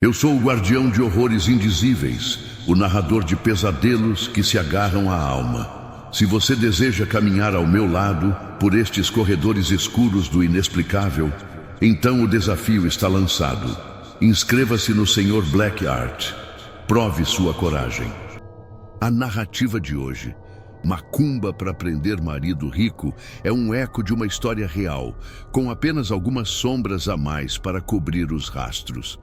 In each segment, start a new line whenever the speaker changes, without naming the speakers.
Eu sou o guardião de horrores indizíveis, o narrador de pesadelos que se agarram à alma. Se você deseja caminhar ao meu lado, por estes corredores escuros do inexplicável, então o desafio está lançado. Inscreva-se no Sr. Black Art. Prove sua coragem. A narrativa de hoje, Macumba para prender marido rico, é um eco de uma história real, com apenas algumas sombras a mais para cobrir os rastros.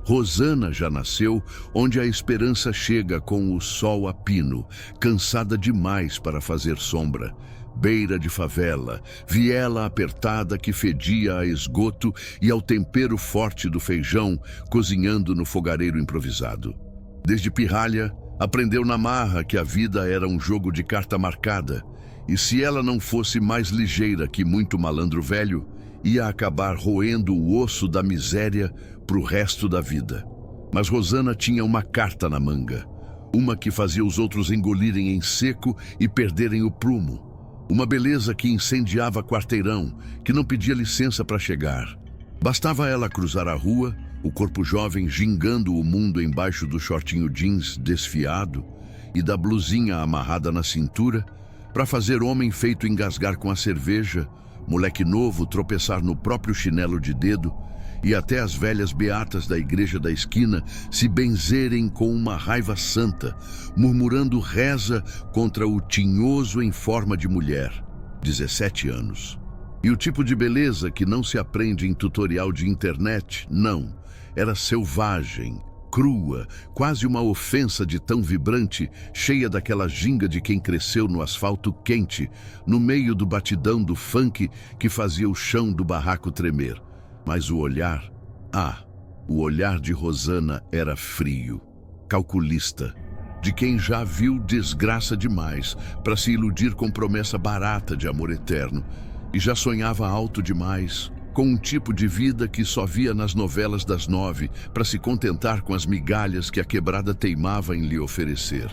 Rosana já nasceu onde a esperança chega com o sol a pino, cansada demais para fazer sombra. Beira de favela, viela apertada que fedia a esgoto e ao tempero forte do feijão, cozinhando no fogareiro improvisado. Desde pirralha, aprendeu na marra que a vida era um jogo de carta marcada, e se ela não fosse mais ligeira que muito malandro velho, ia acabar roendo o osso da miséria pro resto da vida. Mas Rosana tinha uma carta na manga, uma que fazia os outros engolirem em seco e perderem o prumo. Uma beleza que incendiava quarteirão, que não pedia licença para chegar. Bastava ela cruzar a rua, o corpo jovem gingando o mundo embaixo do shortinho jeans desfiado e da blusinha amarrada na cintura, para fazer homem feito engasgar com a cerveja, moleque novo tropeçar no próprio chinelo de dedo e até as velhas beatas da igreja da esquina se benzerem com uma raiva santa, murmurando reza contra o tinhoso em forma de mulher, 17 anos. E o tipo de beleza que não se aprende em tutorial de internet, não, era selvagem, crua, quase uma ofensa de tão vibrante, cheia daquela ginga de quem cresceu no asfalto quente, no meio do batidão do funk que fazia o chão do barraco tremer. Mas o olhar, o olhar de Rosana era frio, calculista, de quem já viu desgraça demais para se iludir com promessa barata de amor eterno, e já sonhava alto demais, com um tipo de vida que só via nas novelas das 9 para se contentar com as migalhas que a quebrada teimava em lhe oferecer.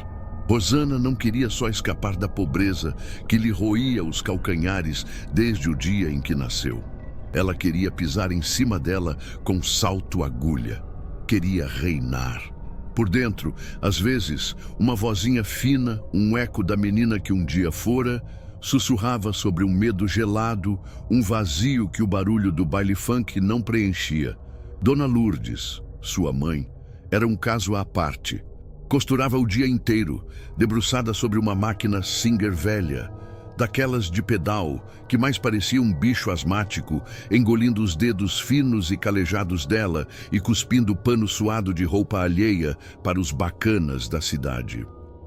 Rosana não queria só escapar da pobreza que lhe roía os calcanhares desde o dia em que nasceu. Ela queria pisar em cima dela com salto-agulha. Queria reinar. Por dentro, às vezes, uma vozinha fina, um eco da menina que um dia fora, sussurrava sobre um medo gelado, um vazio que o barulho do baile funk não preenchia. Dona Lourdes, sua mãe, era um caso à parte. Costurava o dia inteiro, debruçada sobre uma máquina Singer velha, daquelas de pedal, que mais parecia um bicho asmático, engolindo os dedos finos e calejados dela e cuspindo pano suado de roupa alheia para os bacanas da cidade.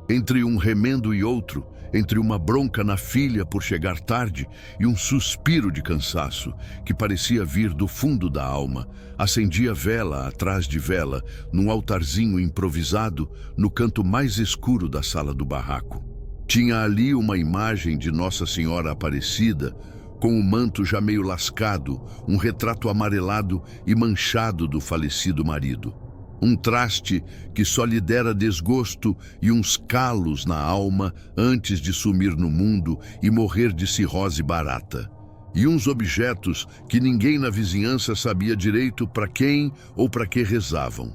Entre um remendo e outro, entre uma bronca na filha por chegar tarde e um suspiro de cansaço que parecia vir do fundo da alma, acendia vela atrás de vela num altarzinho improvisado no canto mais escuro da sala do barraco. Tinha ali uma imagem de Nossa Senhora Aparecida, com o manto já meio lascado, um retrato amarelado e manchado do falecido marido. Um traste que só lhe dera desgosto e uns calos na alma antes de sumir no mundo e morrer de cirrose barata. E uns objetos que ninguém na vizinhança sabia direito para quem ou para que rezavam.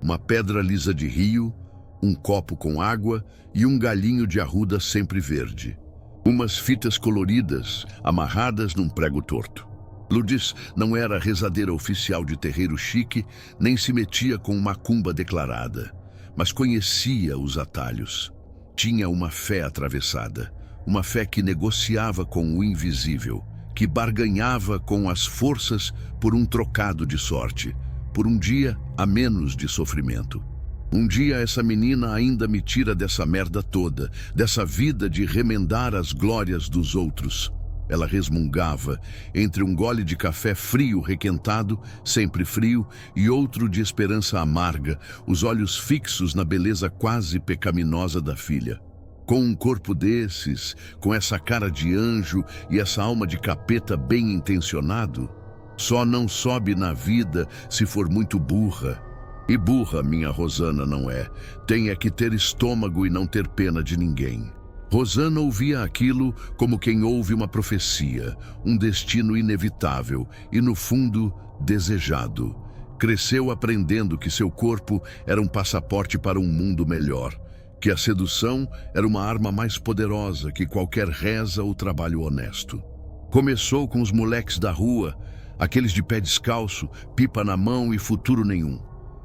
Uma pedra lisa de rio, um copo com água e um galinho de arruda sempre verde. Umas fitas coloridas amarradas num prego torto. Lourdes não era rezadeira oficial de terreiro chique, nem se metia com macumba declarada, mas conhecia os atalhos. Tinha uma fé atravessada, uma fé que negociava com o invisível, que barganhava com as forças por um trocado de sorte, por um dia a menos de sofrimento. Um dia essa menina ainda me tira dessa merda toda, dessa vida de remendar as glórias dos outros. Ela resmungava entre um gole de café frio requentado, sempre frio, e outro de esperança amarga, os olhos fixos na beleza quase pecaminosa da filha. Com um corpo desses, com essa cara de anjo e essa alma de capeta bem intencionado, só não sobe na vida se for muito burra. E burra minha Rosana não é. Tem é que ter estômago e não ter pena de ninguém. Rosana ouvia aquilo como quem ouve uma profecia, um destino inevitável e, no fundo, desejado. Cresceu aprendendo que seu corpo era um passaporte para um mundo melhor, que a sedução era uma arma mais poderosa que qualquer reza ou trabalho honesto. Começou com os moleques da rua, aqueles de pé descalço, pipa na mão e futuro nenhum.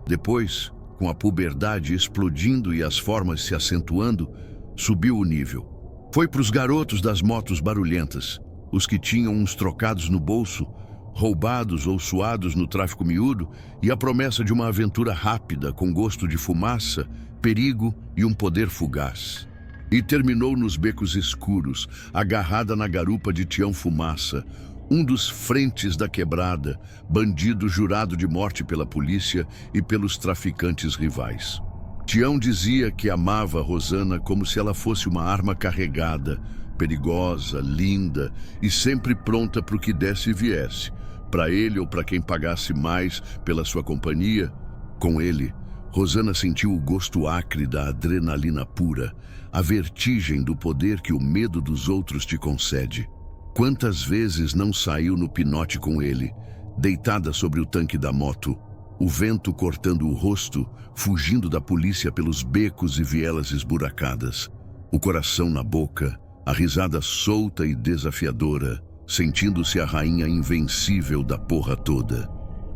Depois, com a puberdade explodindo e as formas se acentuando, subiu o nível. Foi para os garotos das motos barulhentas, os que tinham uns trocados no bolso, roubados ou suados no tráfico miúdo, e a promessa de uma aventura rápida com gosto de fumaça, perigo e um poder fugaz. E terminou nos becos escuros, agarrada na garupa de Tião Fumaça, um dos frentes da quebrada, bandido jurado de morte pela polícia e pelos traficantes rivais. Tião dizia que amava Rosana como se ela fosse uma arma carregada, perigosa, linda e sempre pronta para o que desse e viesse, para ele ou para quem pagasse mais pela sua companhia. Com ele, Rosana sentiu o gosto acre da adrenalina pura, a vertigem do poder que o medo dos outros te concede. Quantas vezes não saiu no pinote com ele, deitada sobre o tanque da moto, o vento cortando o rosto, fugindo da polícia pelos becos e vielas esburacadas, o coração na boca, a risada solta e desafiadora, sentindo-se a rainha invencível da porra toda.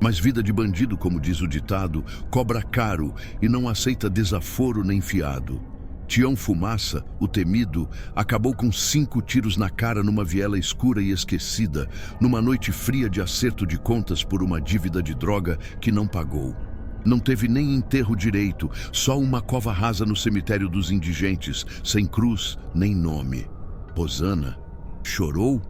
Mas vida de bandido, como diz o ditado, cobra caro e não aceita desaforo nem fiado. Tião Fumaça, o temido, acabou com 5 tiros na cara numa viela escura e esquecida, numa noite fria de acerto de contas por uma dívida de droga que não pagou. Não teve nem enterro direito, só uma cova rasa no cemitério dos indigentes, sem cruz nem nome. Rosana chorou?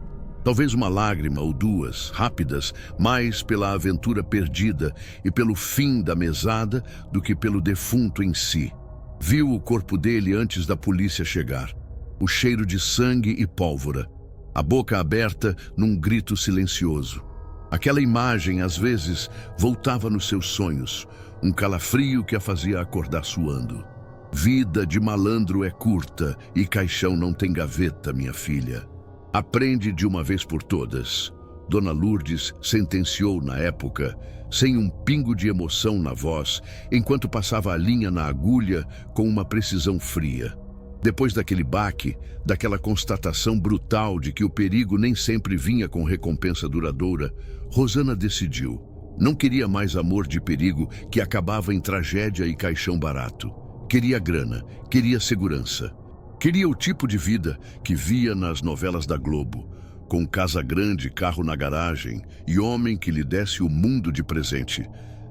Talvez uma lágrima ou duas, rápidas, mais pela aventura perdida e pelo fim da mesada do que pelo defunto em si. Viu o corpo dele antes da polícia chegar. O cheiro de sangue e pólvora. A boca aberta num grito silencioso. Aquela imagem, às vezes, voltava nos seus sonhos. Um calafrio que a fazia acordar suando. Vida de malandro é curta e caixão não tem gaveta, minha filha. Aprende de uma vez por todas. Dona Lourdes sentenciou na época, sem um pingo de emoção na voz, enquanto passava a linha na agulha com uma precisão fria. Depois daquele baque, daquela constatação brutal de que o perigo nem sempre vinha com recompensa duradoura, Rosana decidiu. Não queria mais amor de perigo que acabava em tragédia e caixão barato. Queria grana, queria segurança. Queria o tipo de vida que via nas novelas da Globo, com casa grande, carro na garagem e homem que lhe desse o mundo de presente,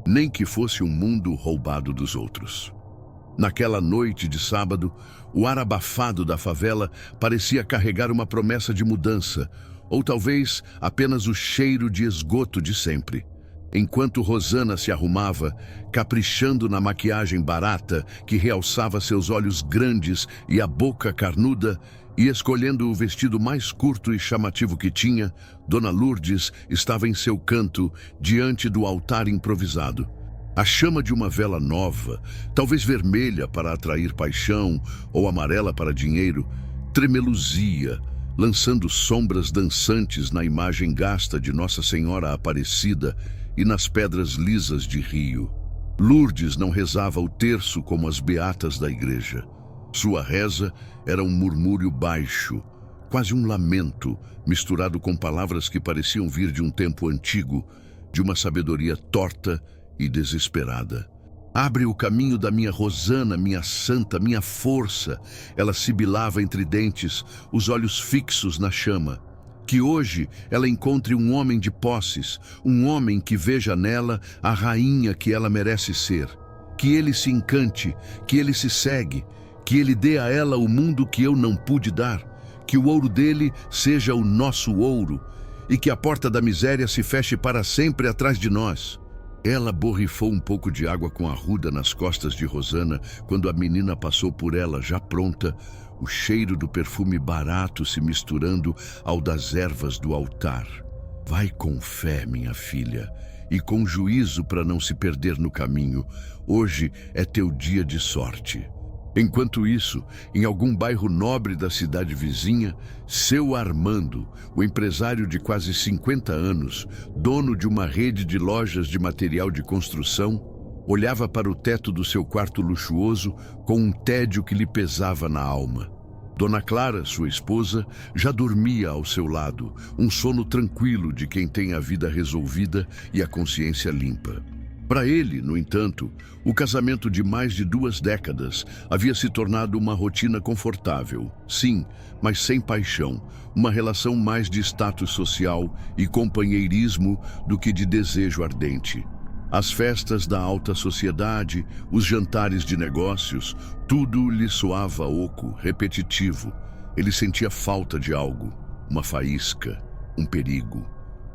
nem que fosse um mundo roubado dos outros. Naquela noite de sábado, o ar abafado da favela parecia carregar uma promessa de mudança, ou talvez apenas o cheiro de esgoto de sempre. Enquanto Rosana se arrumava, caprichando na maquiagem barata que realçava seus olhos grandes e a boca carnuda, e escolhendo o vestido mais curto e chamativo que tinha, Dona Lourdes estava em seu canto, diante do altar improvisado. A chama de uma vela nova, talvez vermelha para atrair paixão ou amarela para dinheiro, tremeluzia, lançando sombras dançantes na imagem gasta de Nossa Senhora Aparecida e nas pedras lisas de Rio. Lourdes não rezava o terço como as beatas da igreja. Sua reza era um murmúrio baixo, quase um lamento, misturado com palavras que pareciam vir de um tempo antigo, de uma sabedoria torta e desesperada. Abre o caminho da minha Rosana, minha santa, minha força, ela sibilava entre dentes, os olhos fixos na chama. Que hoje ela encontre um homem de posses, um homem que veja nela a rainha que ela merece ser. Que ele se encante, que ele se cegue, que ele dê a ela o mundo que eu não pude dar, que o ouro dele seja o nosso ouro e que a porta da miséria se feche para sempre atrás de nós. Ela borrifou um pouco de água com arruda nas costas de Rosana quando a menina passou por ela já pronta, o cheiro do perfume barato se misturando ao das ervas do altar. Vai com fé, minha filha, e com juízo para não se perder no caminho. Hoje é teu dia de sorte. Enquanto isso, em algum bairro nobre da cidade vizinha, seu Armando, o empresário de quase 50 anos, dono de uma rede de lojas de material de construção, olhava para o teto do seu quarto luxuoso com um tédio que lhe pesava na alma. Dona Clara, sua esposa, já dormia ao seu lado, um sono tranquilo de quem tem a vida resolvida e a consciência limpa. Para ele, no entanto, o casamento de mais de 2 décadas havia se tornado uma rotina confortável, sim, mas sem paixão, uma relação mais de status social e companheirismo do que de desejo ardente. As festas da alta sociedade, os jantares de negócios, tudo lhe soava oco, repetitivo. Ele sentia falta de algo, uma faísca, um perigo.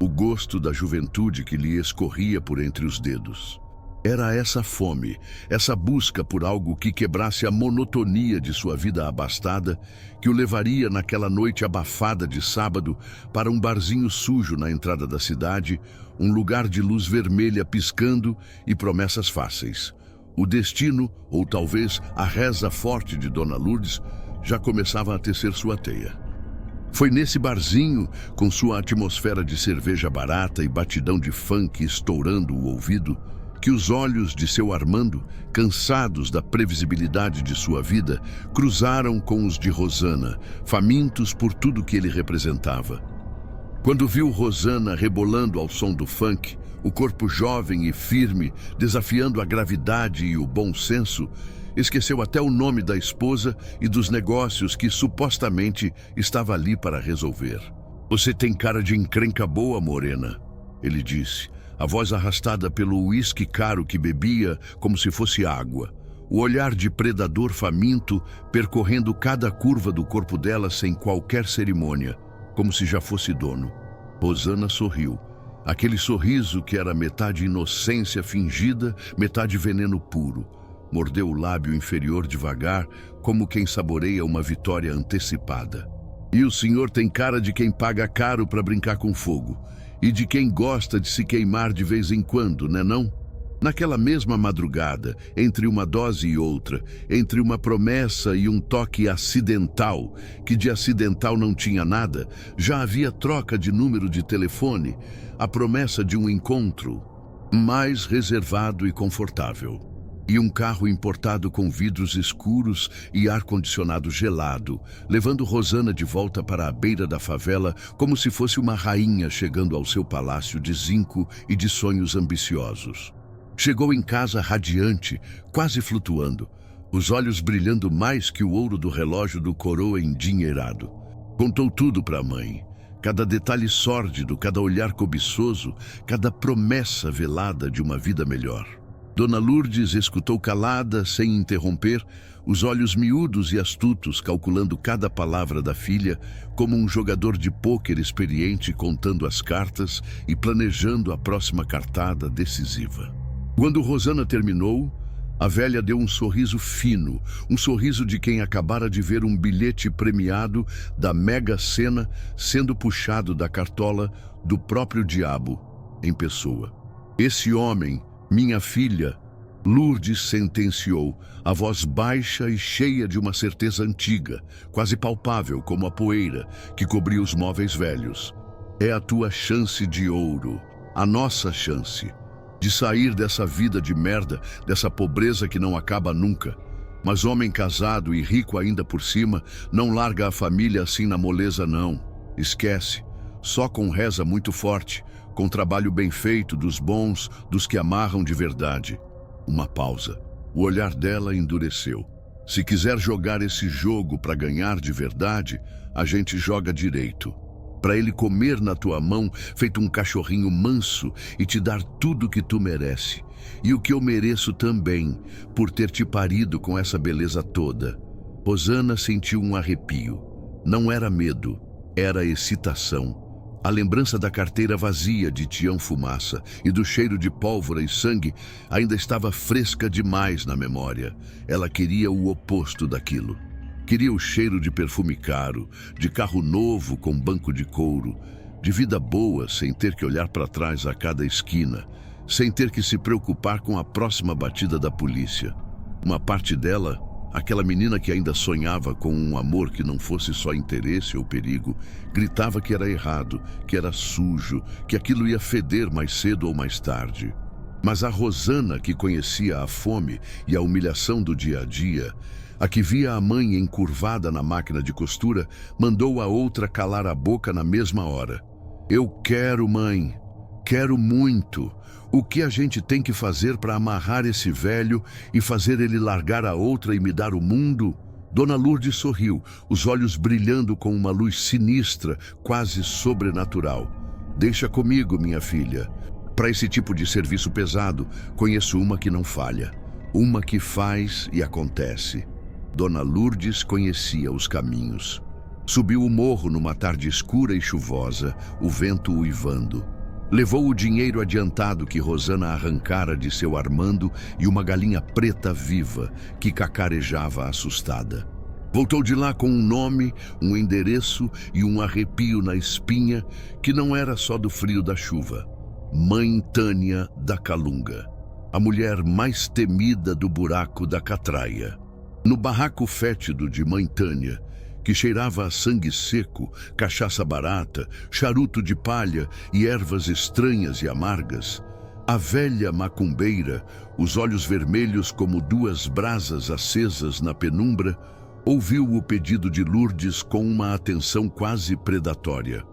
O gosto da juventude que lhe escorria por entre os dedos. Era essa fome, essa busca por algo que quebrasse a monotonia de sua vida abastada, que o levaria naquela noite abafada de sábado para um barzinho sujo na entrada da cidade, um lugar de luz vermelha piscando e promessas fáceis. O destino, ou talvez a reza forte de Dona Lourdes, já começava a tecer sua teia. Foi nesse barzinho, com sua atmosfera de cerveja barata e batidão de funk estourando o ouvido, que os olhos de seu Armando, cansados da previsibilidade de sua vida, cruzaram com os de Rosana, famintos por tudo que ele representava. Quando viu Rosana rebolando ao som do funk, o corpo jovem e firme, desafiando a gravidade e o bom senso, esqueceu até o nome da esposa e dos negócios que supostamente estava ali para resolver. "Você tem cara de encrenca boa, morena", ele disse, a voz arrastada pelo uísque caro que bebia como se fosse água. O olhar de predador faminto percorrendo cada curva do corpo dela sem qualquer cerimônia, como se já fosse dono. Rosana sorriu. Aquele sorriso que era metade inocência fingida, metade veneno puro. Mordeu o lábio inferior devagar, como quem saboreia uma vitória antecipada. "E o senhor tem cara de quem paga caro para brincar com fogo. E de quem gosta de se queimar de vez em quando, né não?" Naquela mesma madrugada, entre uma dose e outra, entre uma promessa e um toque acidental, que de acidental não tinha nada, já havia troca de número de telefone, a promessa de um encontro mais reservado e confortável. E um carro importado com vidros escuros e ar-condicionado gelado, levando Rosana de volta para a beira da favela como se fosse uma rainha chegando ao seu palácio de zinco e de sonhos ambiciosos. Chegou em casa radiante, quase flutuando, os olhos brilhando mais que o ouro do relógio do coroa endinheirado. Contou tudo para a mãe. Cada detalhe sórdido, cada olhar cobiçoso, cada promessa velada de uma vida melhor. Dona Lourdes escutou calada, sem interromper, os olhos miúdos e astutos calculando cada palavra da filha, como um jogador de pôquer experiente contando as cartas e planejando a próxima cartada decisiva. Quando Rosana terminou, a velha deu um sorriso fino, um sorriso de quem acabara de ver um bilhete premiado da Mega Sena sendo puxado da cartola do próprio diabo em pessoa. "Esse homem, minha filha", Lourdes sentenciou, a voz baixa e cheia de uma certeza antiga, quase palpável como a poeira que cobria os móveis velhos. "É a tua chance de ouro, a nossa chance, de sair dessa vida de merda, dessa pobreza que não acaba nunca. Mas homem casado e rico ainda por cima não larga a família assim na moleza não. Esquece, só com reza muito forte, com trabalho bem feito dos bons, dos que amarram de verdade." Uma pausa. O olhar dela endureceu. "Se quiser jogar esse jogo para ganhar de verdade, a gente joga direito. Para ele comer na tua mão, feito um cachorrinho manso, e te dar tudo o que tu merece. E o que eu mereço também, por ter te parido com essa beleza toda." Rosana sentiu um arrepio. Não era medo, era excitação. A lembrança da carteira vazia de Tião Fumaça e do cheiro de pólvora e sangue ainda estava fresca demais na memória. Ela queria o oposto daquilo. Queria o cheiro de perfume caro, de carro novo com banco de couro, de vida boa sem ter que olhar para trás a cada esquina, sem ter que se preocupar com a próxima batida da polícia. Uma parte dela Aquela menina que ainda sonhava com um amor que não fosse só interesse ou perigo, gritava que era errado, que era sujo, que aquilo ia feder mais cedo ou mais tarde. Mas a Rosana, que conhecia a fome e a humilhação do dia a dia, a que via a mãe encurvada na máquina de costura, mandou a outra calar a boca na mesma hora. Eu quero, mãe, quero muito. O que a gente tem que fazer para amarrar esse velho e fazer ele largar a outra e me dar o mundo? Dona Lourdes sorriu, os olhos brilhando com uma luz sinistra, quase sobrenatural. Deixa comigo, minha filha. Para esse tipo de serviço pesado, conheço uma que não falha. Uma que faz e acontece. Dona Lourdes conhecia os caminhos. Subiu o morro numa tarde escura e chuvosa, o vento uivando. Levou o dinheiro adiantado que Rosana arrancara de seu Armando e uma galinha preta viva que cacarejava assustada. Voltou de lá com um nome, um endereço e um arrepio na espinha que não era só do frio da chuva. Mãe Tânia da Calunga, a mulher mais temida do buraco da catraia. No barraco fétido de Mãe Tânia, que cheirava a sangue seco, cachaça barata, charuto de palha e ervas estranhas e amargas, a velha macumbeira, os olhos vermelhos como duas brasas acesas na penumbra, ouviu o pedido de Lourdes com uma atenção quase predatória.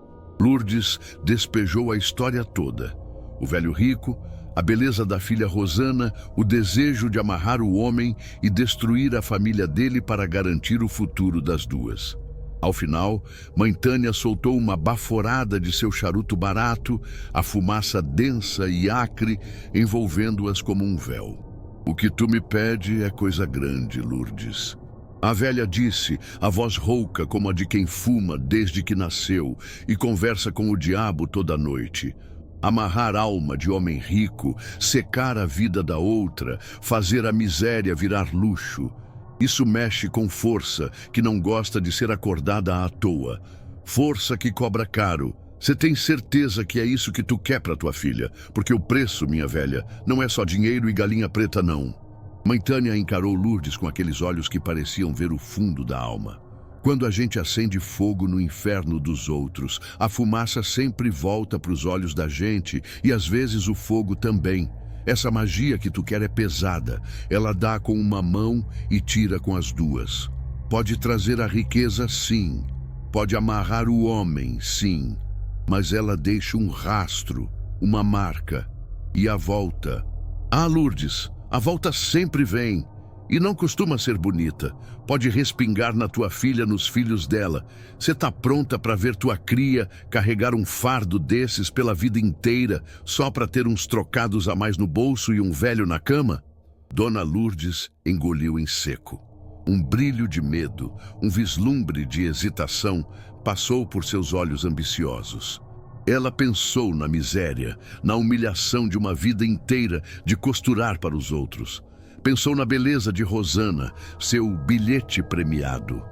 Lourdes despejou a história toda. O velho rico, a beleza da filha Rosana, o desejo de amarrar o homem e destruir a família dele para garantir o futuro das duas. Ao final, Mãe Tânia soltou uma baforada de seu charuto barato, a fumaça densa e acre, envolvendo-as como um véu. O que tu me pede é coisa grande, Lourdes. A velha disse, a voz rouca como a de quem fuma desde que nasceu e conversa com o diabo toda noite. Amarrar alma de homem rico, secar a vida da outra, fazer a miséria virar luxo. Isso mexe com força que não gosta de ser acordada à toa. Força que cobra caro. Você tem certeza que é isso que tu quer para tua filha? Porque o preço, minha velha, não é só dinheiro e galinha preta, não. Mãe Tânia encarou Lourdes com aqueles olhos que pareciam ver o fundo da alma. Quando a gente acende fogo no inferno dos outros, a fumaça sempre volta para os olhos da gente e às vezes o fogo também. Essa magia que tu quer é pesada. Ela dá com uma mão e tira com as duas. Pode trazer a riqueza, sim. Pode amarrar o homem, sim. Mas ela deixa um rastro, uma marca. E a volta. Ah, Lourdes, a volta sempre vem. E não costuma ser bonita. Pode respingar na tua filha, nos filhos dela. Você tá pronta para ver tua cria carregar um fardo desses pela vida inteira, só para ter uns trocados a mais no bolso e um velho na cama? Dona Lourdes engoliu em seco. Um brilho de medo, um vislumbre de hesitação passou por seus olhos ambiciosos. Ela pensou na miséria, na humilhação de uma vida inteira de costurar para os outros. Pensou na beleza de Rosana, seu bilhete premiado.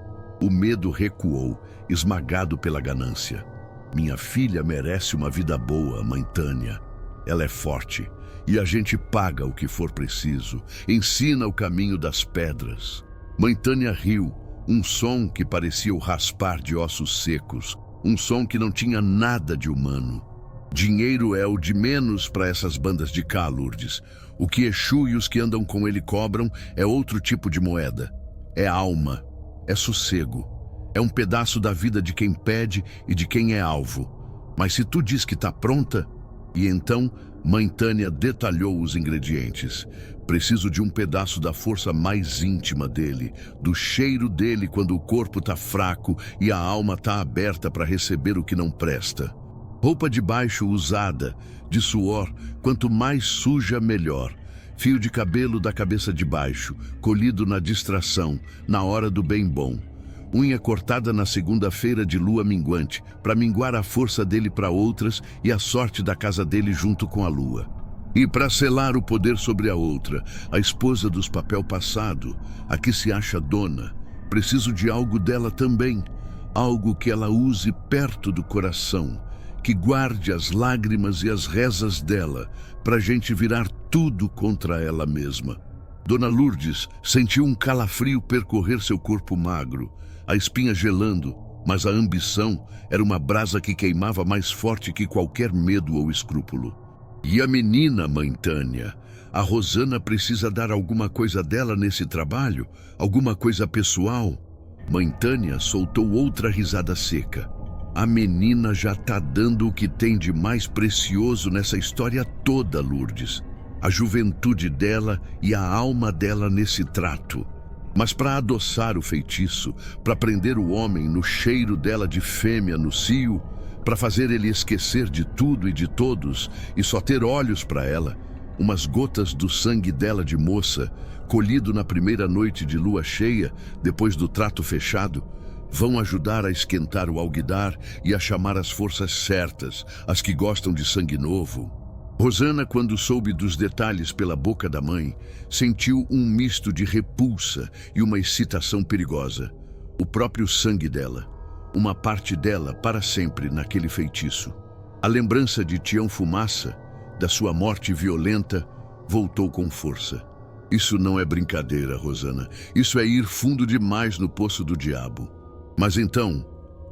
O medo recuou, esmagado pela ganância. Minha filha merece uma vida boa, Mãe Tânia. Ela é forte e a gente paga o que for preciso, ensina o caminho das pedras. Mãe Tânia riu, um som que parecia o raspar de ossos secos, um som que não tinha nada de humano. Dinheiro é o de menos para essas bandas de cá, Lourdes. O que Exu e os que andam com ele cobram é outro tipo de moeda. É alma, é sossego, é um pedaço da vida de quem pede e de quem é alvo. Mas se tu diz que tá pronta... E então, Mãe Tânia detalhou os ingredientes. Preciso de um pedaço da força mais íntima dele, do cheiro dele quando o corpo tá fraco e a alma tá aberta para receber o que não presta. Roupa de baixo usada, de suor, quanto mais suja, melhor. Fio de cabelo da cabeça de baixo, colhido na distração, na hora do bem bom. Unha cortada na segunda-feira de lua minguante, para minguar a força dele para outras e a sorte da casa dele junto com a lua. E para selar o poder sobre a outra, a esposa dos papel passado, a que se acha dona, preciso de algo dela também, algo que ela use perto do coração, que guarde as lágrimas e as rezas dela, para a gente virar tudo contra ela mesma. Dona Lourdes sentiu um calafrio percorrer seu corpo magro, a espinha gelando, mas a ambição era uma brasa que queimava mais forte que qualquer medo ou escrúpulo. E a menina, mãe Tânia? A Rosana precisa dar alguma coisa dela nesse trabalho? Alguma coisa pessoal? Mãe Tânia soltou outra risada seca. A menina já tá dando o que tem de mais precioso nessa história toda, Lourdes. A juventude dela e a alma dela nesse trato. Mas para adoçar o feitiço, para prender o homem no cheiro dela de fêmea no cio, para fazer ele esquecer de tudo e de todos e só ter olhos para ela, umas gotas do sangue dela de moça, colhido na primeira noite de lua cheia, depois do trato fechado, vão ajudar a esquentar o alguidar e a chamar as forças certas, as que gostam de sangue novo. Rosana, quando soube dos detalhes pela boca da mãe, sentiu um misto de repulsa e uma excitação perigosa. O próprio sangue dela, uma parte dela para sempre naquele feitiço. A lembrança de Tião Fumaça, da sua morte violenta, voltou com força. Isso não é brincadeira, Rosana. Isso é ir fundo demais no poço do diabo. Mas então,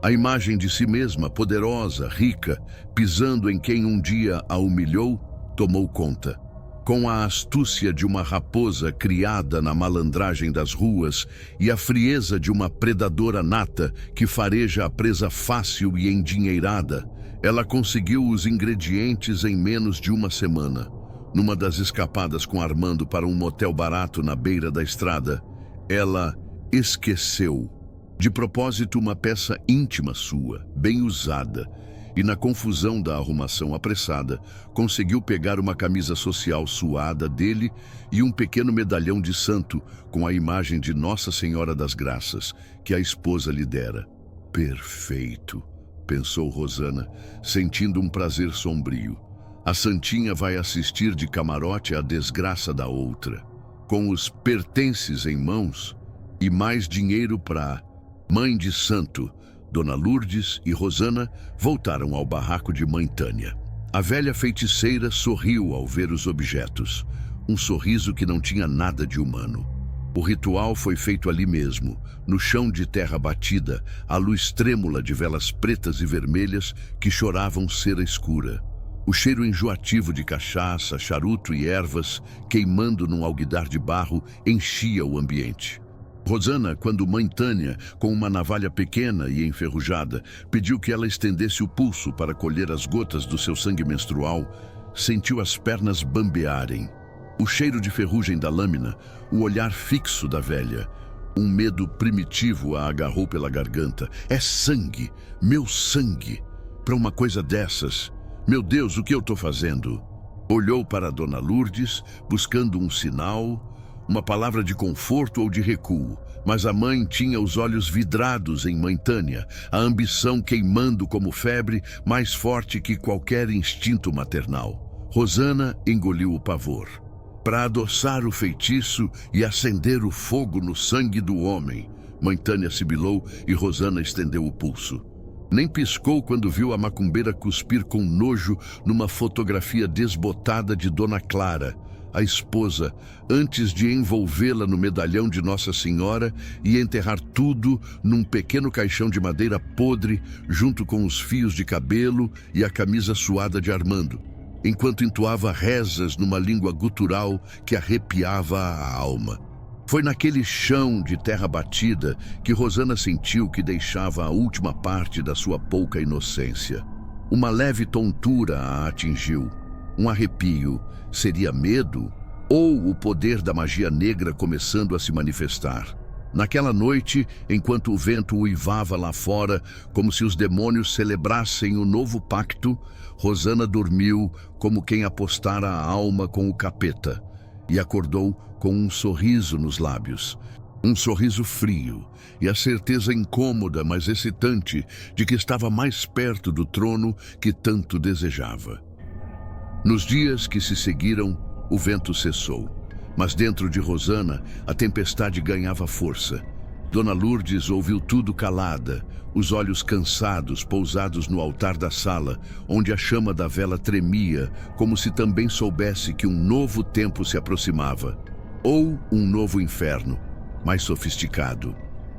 a imagem de si mesma, poderosa, rica, pisando em quem um dia a humilhou, tomou conta. Com a astúcia de uma raposa criada na malandragem das ruas e a frieza de uma predadora nata que fareja a presa fácil e endinheirada, ela conseguiu os ingredientes em menos de uma semana. Numa das escapadas com Armando para um motel barato na beira da estrada, ela esqueceu, de propósito, uma peça íntima sua, bem usada, e na confusão da arrumação apressada, conseguiu pegar uma camisa social suada dele e um pequeno medalhão de santo com a imagem de Nossa Senhora das Graças, que a esposa lhe dera. Perfeito, pensou Rosana, sentindo um prazer sombrio. A santinha vai assistir de camarote à desgraça da outra. Com os pertences em mãos e mais dinheiro para mãe de santo, Dona Lourdes e Rosana voltaram ao barraco de mãe Tânia. A velha feiticeira sorriu ao ver os objetos, um sorriso que não tinha nada de humano. O ritual foi feito ali mesmo, no chão de terra batida, à luz trêmula de velas pretas e vermelhas que choravam cera escura. O cheiro enjoativo de cachaça, charuto e ervas, queimando num alguidar de barro, enchia o ambiente. Rosana, quando mãe Tânia, com uma navalha pequena e enferrujada, pediu que ela estendesse o pulso para colher as gotas do seu sangue menstrual, sentiu as pernas bambearem. O cheiro de ferrugem da lâmina, o olhar fixo da velha, um medo primitivo a agarrou pela garganta. É sangue, meu sangue. Para uma coisa dessas, meu Deus, o que eu estou fazendo? Olhou para Dona Lourdes, buscando um sinal, uma palavra de conforto ou de recuo, mas a mãe tinha os olhos vidrados em mãe Tânia, a ambição queimando como febre, mais forte que qualquer instinto maternal. Rosana engoliu o pavor. Para adoçar o feitiço e acender o fogo no sangue do homem, mãe Tânia sibilou e Rosana estendeu o pulso. Nem piscou quando viu a macumbeira cuspir com nojo numa fotografia desbotada de Dona Clara, a esposa, antes de envolvê-la no medalhão de Nossa Senhora e enterrar tudo num pequeno caixão de madeira podre, junto com os fios de cabelo e a camisa suada de Armando, enquanto entoava rezas numa língua gutural que arrepiava a alma. Foi naquele chão de terra batida que Rosana sentiu que deixava a última parte da sua pouca inocência. Uma leve tontura a atingiu. Um arrepio. Seria medo? Ou o poder da magia negra começando a se manifestar? Naquela noite, enquanto o vento uivava lá fora, como se os demônios celebrassem o novo pacto, Rosana dormiu como quem apostara a alma com o capeta e acordou com um sorriso nos lábios. Um sorriso frio e a certeza incômoda, mas excitante, de que estava mais perto do trono que tanto desejava. Nos dias que se seguiram, o vento cessou, mas dentro de Rosana a tempestade ganhava força. Dona Lourdes ouviu tudo calada, os olhos cansados pousados no altar da sala, onde a chama da vela tremia, como se também soubesse que um novo tempo se aproximava. ou um novo inferno, mais sofisticado.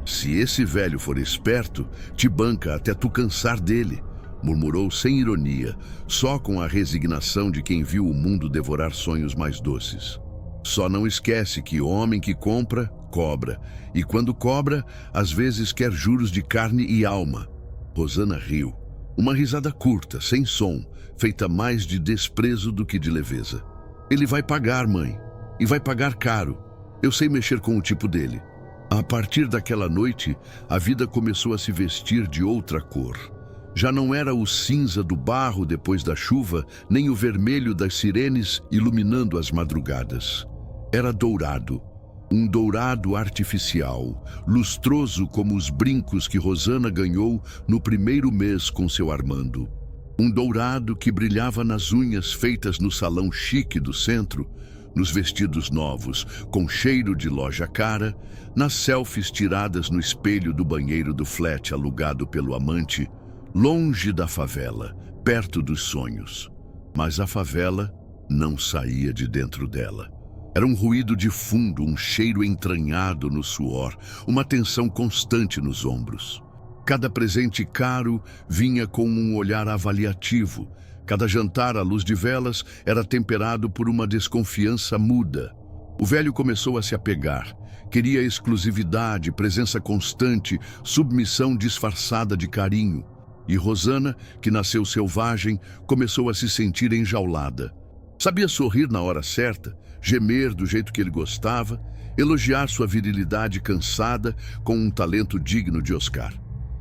Se esse velho for esperto, te banca até tu cansar dele, murmurou sem ironia, só com a resignação de quem viu o mundo devorar sonhos mais doces. Só não esquece que homem que compra, cobra, e quando cobra, às vezes quer juros de carne e alma. Rosana riu. Uma risada curta, sem som, feita mais de desprezo do que de leveza. Ele vai pagar, mãe, e vai pagar caro. Eu sei mexer com o tipo dele. A partir daquela noite, a vida começou a se vestir de outra cor. Já não era o cinza do barro depois da chuva, nem o vermelho das sirenes iluminando as madrugadas. Era dourado, um dourado artificial, lustroso como os brincos que Rosana ganhou no primeiro mês com seu Armando. Um dourado que brilhava nas unhas feitas no salão chique do centro, nos vestidos novos, com cheiro de loja cara, nas selfies tiradas no espelho do banheiro do flat alugado pelo amante, longe da favela, perto dos sonhos. Mas a favela não saía de dentro dela. Era um ruído de fundo, um cheiro entranhado no suor, uma tensão constante nos ombros. Cada presente caro vinha com um olhar avaliativo. Cada jantar à luz de velas era temperado por uma desconfiança muda. O velho começou a se apegar. Queria exclusividade, presença constante, submissão disfarçada de carinho. E Rosana, que nasceu selvagem, começou a se sentir enjaulada. Sabia sorrir na hora certa, gemer do jeito que ele gostava, elogiar sua virilidade cansada com um talento digno de Oscar.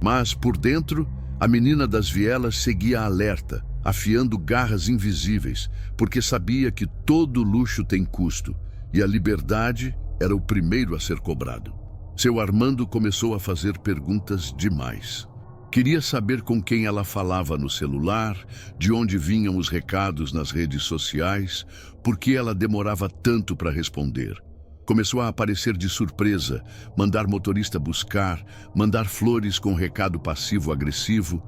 Mas, por dentro, a menina das vielas seguia alerta, afiando garras invisíveis, porque sabia que todo luxo tem custo, e a liberdade era o primeiro a ser cobrado. Seu Armando começou a fazer perguntas demais. Queria saber com quem ela falava no celular, de onde vinham os recados nas redes sociais, por que ela demorava tanto para responder. Começou a aparecer de surpresa, mandar motorista buscar, mandar flores com recado passivo-agressivo.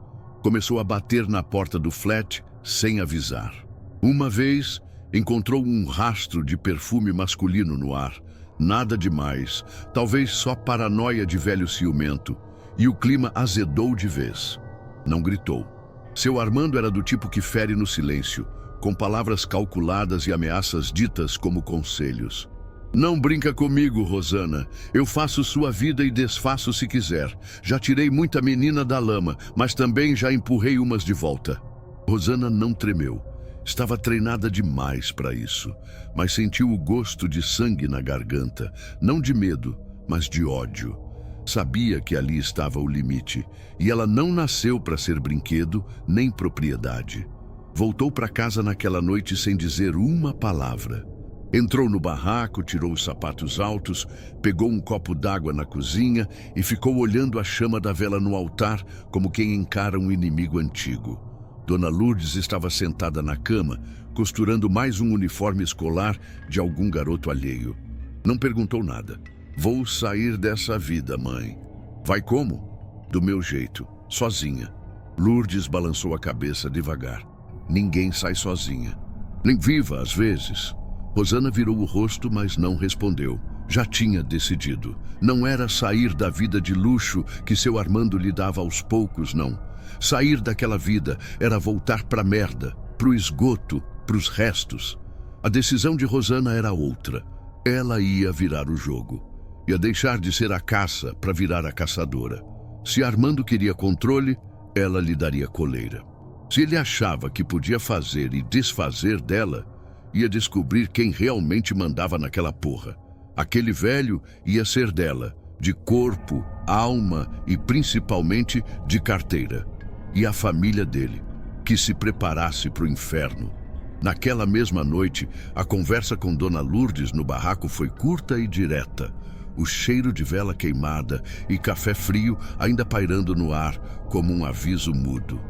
Começou a bater na porta do flat sem avisar. Uma vez, encontrou um rastro de perfume masculino no ar. Nada demais, talvez só paranoia de velho ciumento. E o clima azedou de vez. Não gritou. Seu Armando era do tipo que fere no silêncio, com palavras calculadas e ameaças ditas como conselhos. Não brinca comigo, Rosana. Eu faço sua vida e desfaço se quiser. Já tirei muita menina da lama, mas também já empurrei umas de volta. Rosana não tremeu. Estava treinada demais para isso, mas sentiu o gosto de sangue na garganta, não de medo, mas de ódio. Sabia que ali estava o limite, e ela não nasceu para ser brinquedo nem propriedade. Voltou para casa naquela noite sem dizer uma palavra. Entrou no barraco, tirou os sapatos altos, pegou um copo d'água na cozinha e ficou olhando a chama da vela no altar como quem encara um inimigo antigo. Dona Lourdes estava sentada na cama, costurando mais um uniforme escolar de algum garoto alheio. Não perguntou nada. Vou sair dessa vida, mãe. Vai como? Do meu jeito, sozinha. Lourdes balançou a cabeça devagar. Ninguém sai sozinha. Nem viva, às vezes. Rosana virou o rosto, mas não respondeu. Já tinha decidido. Não era sair da vida de luxo que seu Armando lhe dava aos poucos, não. Sair daquela vida era voltar pra merda, pro esgoto, pros restos. A decisão de Rosana era outra. Ela ia virar o jogo. Ia deixar de ser a caça para virar a caçadora. Se Armando queria controle, ela lhe daria coleira. Se ele achava que podia fazer e desfazer dela, ia descobrir quem realmente mandava naquela porra. Aquele velho ia ser dela, de corpo, alma e principalmente de carteira. E a família dele, que se preparasse para o inferno. Naquela mesma noite, a conversa com Dona Lourdes no barraco foi curta e direta. O cheiro de vela queimada e café frio ainda pairando no ar como um aviso mudo.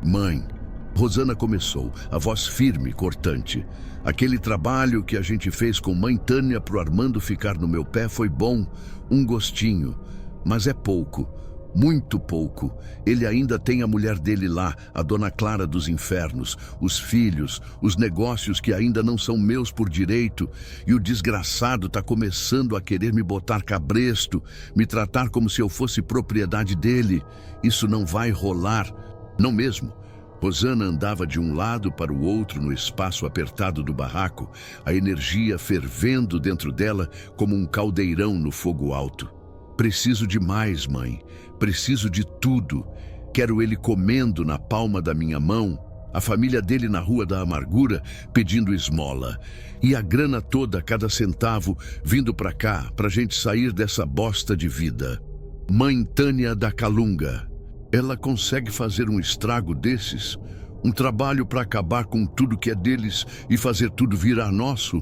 Mãe, Rosana começou, a voz firme, cortante. Aquele trabalho que a gente fez com mãe Tânia pro Armando ficar no meu pé foi bom, um gostinho, mas é pouco. Muito pouco. Ele ainda tem a mulher dele lá, a Dona Clara dos Infernos, os filhos, os negócios que ainda não são meus por direito, e o desgraçado tá começando a querer me botar cabresto, me tratar como se eu fosse propriedade dele. Isso não vai rolar. Não mesmo. Rosana andava de um lado para o outro no espaço apertado do barraco, a energia fervendo dentro dela como um caldeirão no fogo alto. Preciso de mais, mãe. Preciso de tudo. Quero ele comendo na palma da minha mão, a família dele na Rua da Amargura pedindo esmola. E a grana toda, cada centavo, vindo pra cá, pra gente sair dessa bosta de vida. Mãe Tânia da Calunga. Ela consegue fazer um estrago desses? Um trabalho para acabar com tudo que é deles e fazer tudo virar nosso?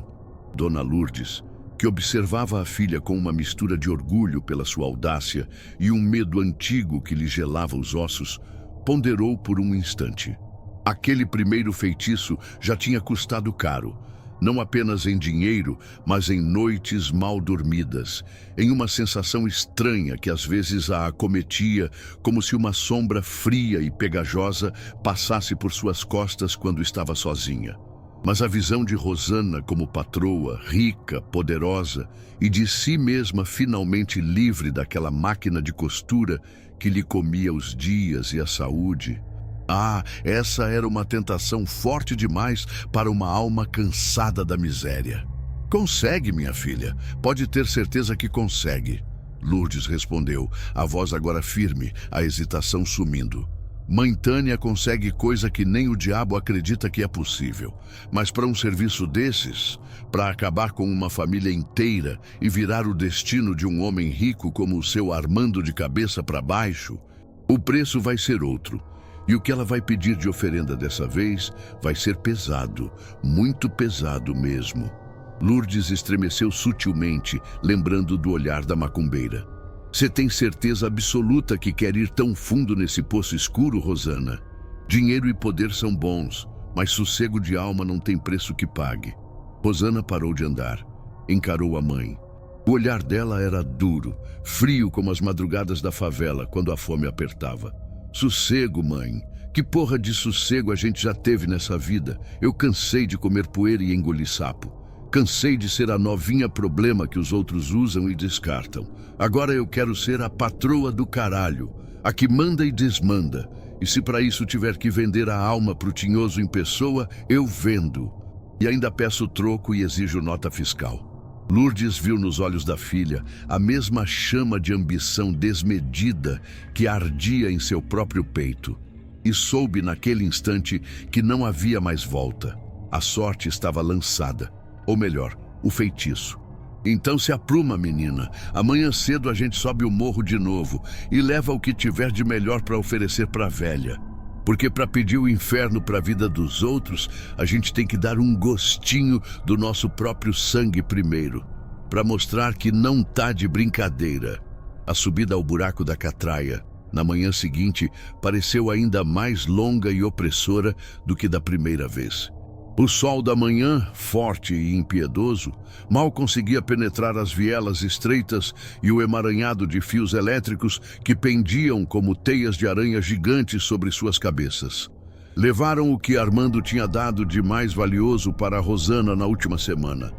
Dona Lourdes, que observava a filha com uma mistura de orgulho pela sua audácia e um medo antigo que lhe gelava os ossos, ponderou por um instante. Aquele primeiro feitiço já tinha custado caro, não apenas em dinheiro, mas em noites mal dormidas, em uma sensação estranha que às vezes a acometia, como se uma sombra fria e pegajosa passasse por suas costas quando estava sozinha. Mas a visão de Rosana como patroa, rica, poderosa e de si mesma finalmente livre daquela máquina de costura que lhe comia os dias e a saúde. Ah, essa era uma tentação forte demais para uma alma cansada da miséria. Consegue, minha filha. Pode ter certeza que consegue. Lourdes respondeu, a voz agora firme, a hesitação sumindo. Mãe Tânia consegue coisa que nem o diabo acredita que é possível. Mas para um serviço desses, para acabar com uma família inteira e virar o destino de um homem rico como o seu Armando de cabeça para baixo, o preço vai ser outro. E o que ela vai pedir de oferenda dessa vez vai ser pesado, muito pesado mesmo. Lourdes estremeceu sutilmente, lembrando do olhar da macumbeira. Você tem certeza absoluta que quer ir tão fundo nesse poço escuro, Rosana? Dinheiro e poder são bons, mas sossego de alma não tem preço que pague. Rosana parou de andar. Encarou a mãe. O olhar dela era duro, frio como as madrugadas da favela, quando a fome apertava. Sossego, mãe. Que porra de sossego a gente já teve nessa vida? Eu cansei de comer poeira e engolir sapo. Cansei de ser a novinha problema que os outros usam e descartam. Agora eu quero ser a patroa do caralho, a que manda e desmanda. E se para isso tiver que vender a alma pro tinhoso em pessoa, eu vendo. E ainda peço troco e exijo nota fiscal. Lourdes viu nos olhos da filha a mesma chama de ambição desmedida que ardia em seu próprio peito. E soube naquele instante que não havia mais volta. A sorte estava lançada. Ou melhor, o feitiço. Então se apruma, menina. Amanhã cedo a gente sobe o morro de novo e leva o que tiver de melhor para oferecer para a velha. Porque para pedir o inferno para a vida dos outros, a gente tem que dar um gostinho do nosso próprio sangue primeiro, para mostrar que não tá de brincadeira. A subida ao buraco da catraia, na manhã seguinte, pareceu ainda mais longa e opressora do que da primeira vez. O sol da manhã, forte e impiedoso, mal conseguia penetrar as vielas estreitas e o emaranhado de fios elétricos que pendiam como teias de aranha gigantes sobre suas cabeças. Levaram o que Armando tinha dado de mais valioso para a Rosana na última semana.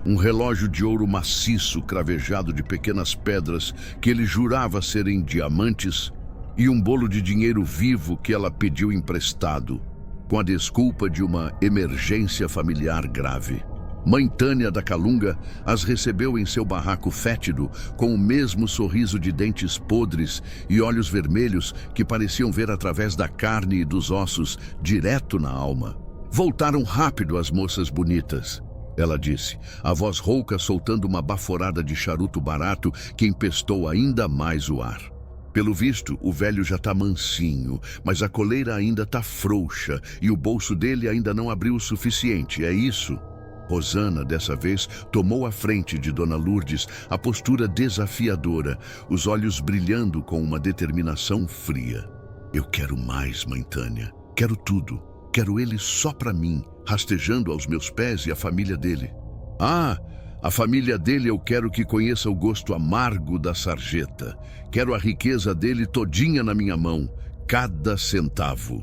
Um relógio de ouro maciço cravejado de pequenas pedras que ele jurava serem diamantes e um bolo de dinheiro vivo que ela pediu emprestado, com a desculpa de uma emergência familiar grave. Mãe Tânia da Calunga as recebeu em seu barraco fétido, com o mesmo sorriso de dentes podres e olhos vermelhos que pareciam ver através da carne e dos ossos, direto na alma. Voltaram rápido as moças bonitas, ela disse, a voz rouca soltando uma baforada de charuto barato que empestou ainda mais o ar. Pelo visto, o velho já tá mansinho, mas a coleira ainda tá frouxa e o bolso dele ainda não abriu o suficiente, é isso? Rosana, dessa vez, tomou a frente de Dona Lourdes, a postura desafiadora, os olhos brilhando com uma determinação fria. Eu quero mais, Mãe Tânia. Quero tudo. Quero ele só pra mim, rastejando aos meus pés e a família dele. Ah, A família dele eu quero que conheça o gosto amargo da sarjeta. Quero a riqueza dele todinha na minha mão, cada centavo.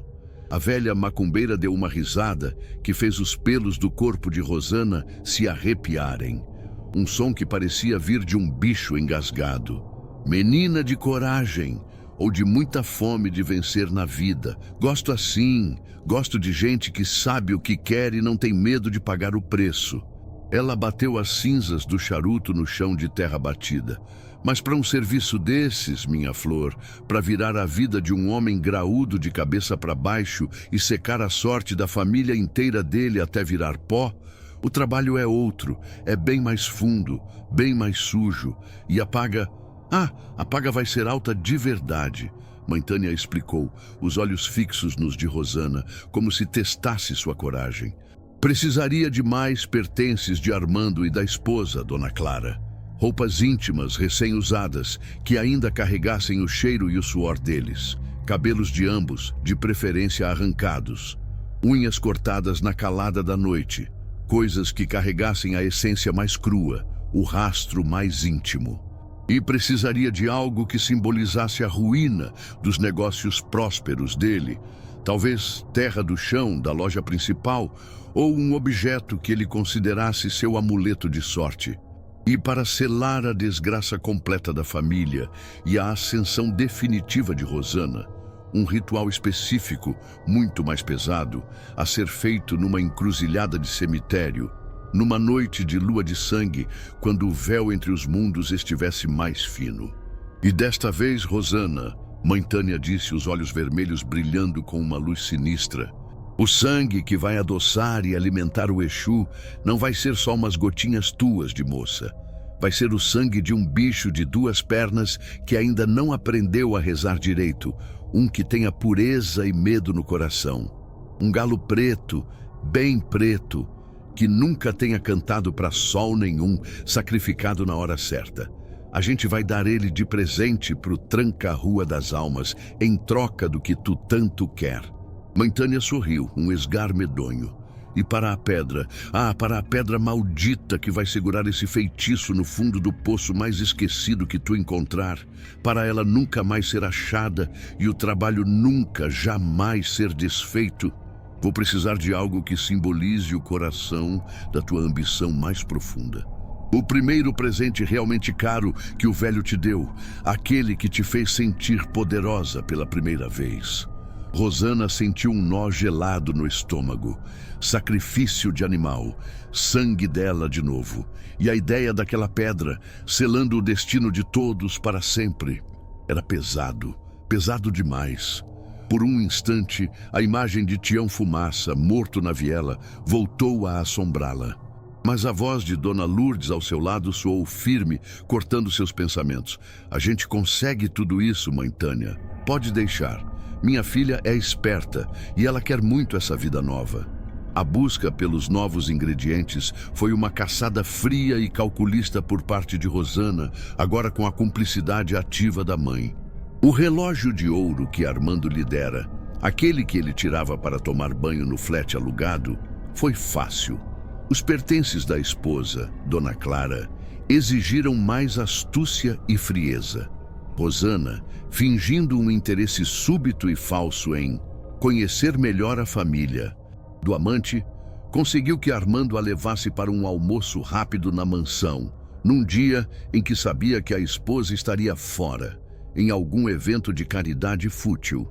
A velha macumbeira deu uma risada que fez os pelos do corpo de Rosana se arrepiarem. Um som que parecia vir de um bicho engasgado. Menina de coragem, ou de muita fome de vencer na vida. Gosto assim, gosto de gente que sabe o que quer e não tem medo de pagar o preço. Ela bateu as cinzas do charuto no chão de terra batida. Mas para um serviço desses, minha flor, para virar a vida de um homem graúdo de cabeça para baixo e secar a sorte da família inteira dele até virar pó, o trabalho é outro, é bem mais fundo, bem mais sujo. E a paga vai ser alta de verdade. Mãe Tânia explicou, os olhos fixos nos de Rosana, como se testasse sua coragem. Precisaria de mais pertences de Armando e da esposa, Dona Clara. Roupas íntimas, recém-usadas, que ainda carregassem o cheiro e o suor deles. Cabelos de ambos, de preferência arrancados. Unhas cortadas na calada da noite. Coisas que carregassem a essência mais crua, o rastro mais íntimo. E precisaria de algo que simbolizasse a ruína dos negócios prósperos dele. Talvez terra do chão da loja principal ou um objeto que ele considerasse seu amuleto de sorte. E para selar a desgraça completa da família e a ascensão definitiva de Rosana, um ritual específico, muito mais pesado, a ser feito numa encruzilhada de cemitério, numa noite de lua de sangue, quando o véu entre os mundos estivesse mais fino. E desta vez, Rosana, Mãe Tânia disse, os olhos vermelhos brilhando com uma luz sinistra, o sangue que vai adoçar e alimentar o Exu não vai ser só umas gotinhas tuas de moça. Vai ser o sangue de um bicho de 2 pernas que ainda não aprendeu a rezar direito, um que tenha pureza e medo no coração. Um galo preto, bem preto, que nunca tenha cantado para sol nenhum, sacrificado na hora certa. A gente vai dar ele de presente pro tranca-rua das almas, em troca do que tu tanto quer. Mãe Tânia sorriu, um esgar medonho. E para a pedra, para a pedra maldita que vai segurar esse feitiço no fundo do poço mais esquecido que tu encontrar, para ela nunca mais ser achada e o trabalho nunca, jamais ser desfeito, vou precisar de algo que simbolize o coração da tua ambição mais profunda. O primeiro presente realmente caro que o velho te deu, aquele que te fez sentir poderosa pela primeira vez. Rosana sentiu um nó gelado no estômago. Sacrifício de animal, sangue dela de novo. E a ideia daquela pedra, selando o destino de todos para sempre. Era pesado, pesado demais. Por um instante, a imagem de Tião Fumaça, morto na viela, voltou a assombrá-la. Mas a voz de Dona Lourdes ao seu lado soou firme, cortando seus pensamentos. A gente consegue tudo isso, Mãe Tânia. Pode deixar. Minha filha é esperta e ela quer muito essa vida nova. A busca pelos novos ingredientes foi uma caçada fria e calculista por parte de Rosana, agora com a cumplicidade ativa da mãe. O relógio de ouro que Armando lhe dera, aquele que ele tirava para tomar banho no flat alugado, foi fácil. Os pertences da esposa, Dona Clara, exigiram mais astúcia e frieza. Rosana, fingindo um interesse súbito e falso em conhecer melhor a família do amante, conseguiu que Armando a levasse para um almoço rápido na mansão, num dia em que sabia que a esposa estaria fora, em algum evento de caridade fútil.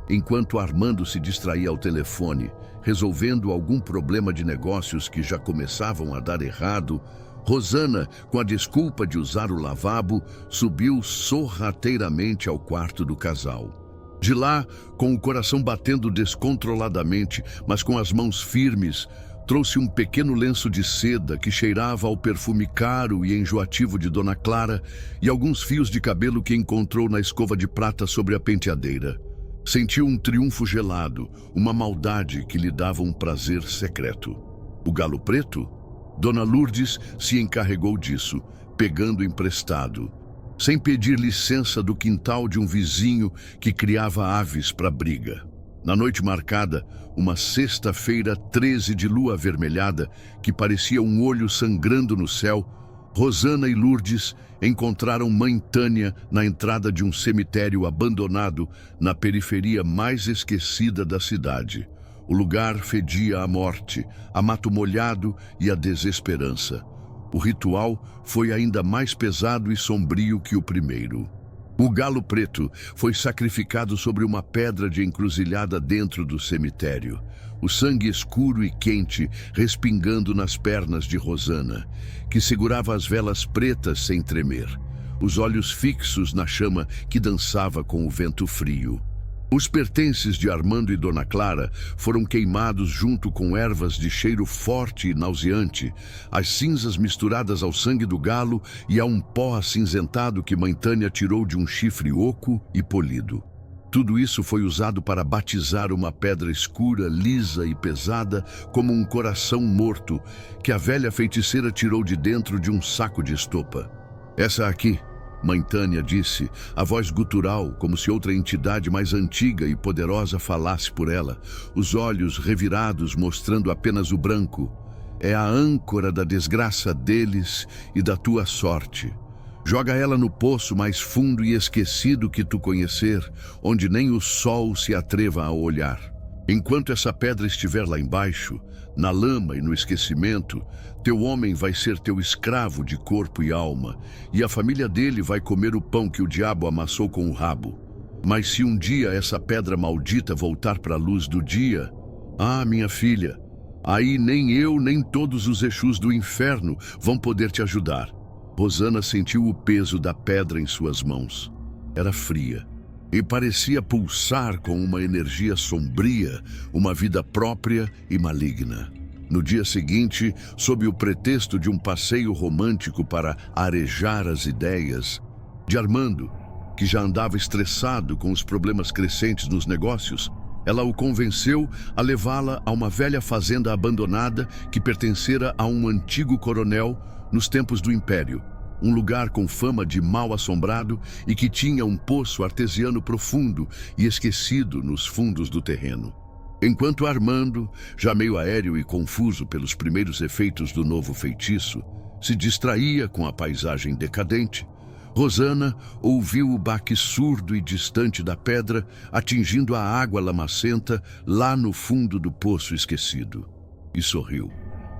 Enquanto Armando se distraía ao telefone, resolvendo algum problema de negócios que já começavam a dar errado, Rosana, com a desculpa de usar o lavabo, subiu sorrateiramente ao quarto do casal. De lá, com o coração batendo descontroladamente, mas com as mãos firmes, trouxe um pequeno lenço de seda que cheirava ao perfume caro e enjoativo de Dona Clara e alguns fios de cabelo que encontrou na escova de prata sobre a penteadeira. Sentiu um triunfo gelado, uma maldade que lhe dava um prazer secreto. O galo preto? Dona Lourdes se encarregou disso, pegando emprestado, sem pedir licença do quintal de um vizinho que criava aves para briga. Na noite marcada, uma sexta-feira 13 de lua avermelhada, que parecia um olho sangrando no céu, Rosana e Lourdes encontraram mãe Tânia na entrada de um cemitério abandonado na periferia mais esquecida da cidade. O lugar fedia a morte, a mato molhado e a desesperança. O ritual foi ainda mais pesado e sombrio que o primeiro. O galo preto foi sacrificado sobre uma pedra de encruzilhada dentro do cemitério. O sangue escuro e quente respingando nas pernas de Rosana, que segurava as velas pretas sem tremer, os olhos fixos na chama que dançava com o vento frio. Os pertences de Armando e Dona Clara foram queimados junto com ervas de cheiro forte e nauseante, as cinzas misturadas ao sangue do galo e a um pó acinzentado que mãe Tânia tirou de um chifre oco e polido. Tudo isso foi usado para batizar uma pedra escura, lisa e pesada como um coração morto que a velha feiticeira tirou de dentro de um saco de estopa. "Essa aqui", mãe Tânia disse, a voz gutural, como se outra entidade mais antiga e poderosa falasse por ela, os olhos revirados mostrando apenas o branco. "É a âncora da desgraça deles e da tua sorte. Joga ela no poço mais fundo e esquecido que tu conhecer, onde nem o sol se atreva a olhar. Enquanto essa pedra estiver lá embaixo, na lama e no esquecimento, teu homem vai ser teu escravo de corpo e alma, e a família dele vai comer o pão que o diabo amassou com o rabo. Mas se um dia essa pedra maldita voltar para a luz do dia, minha filha, aí nem eu nem todos os Exus do inferno vão poder te ajudar." Rosana sentiu o peso da pedra em suas mãos. Era fria e parecia pulsar com uma energia sombria, uma vida própria e maligna. No dia seguinte, sob o pretexto de um passeio romântico para arejar as ideias de Armando, que já andava estressado com os problemas crescentes nos negócios, ela o convenceu a levá-la a uma velha fazenda abandonada que pertencera a um antigo coronel nos tempos do Império, um lugar com fama de mal-assombrado e que tinha um poço artesiano profundo e esquecido nos fundos do terreno. Enquanto Armando, já meio aéreo e confuso pelos primeiros efeitos do novo feitiço, se distraía com a paisagem decadente, Rosana ouviu o baque surdo e distante da pedra atingindo a água lamacenta lá no fundo do poço esquecido. E sorriu,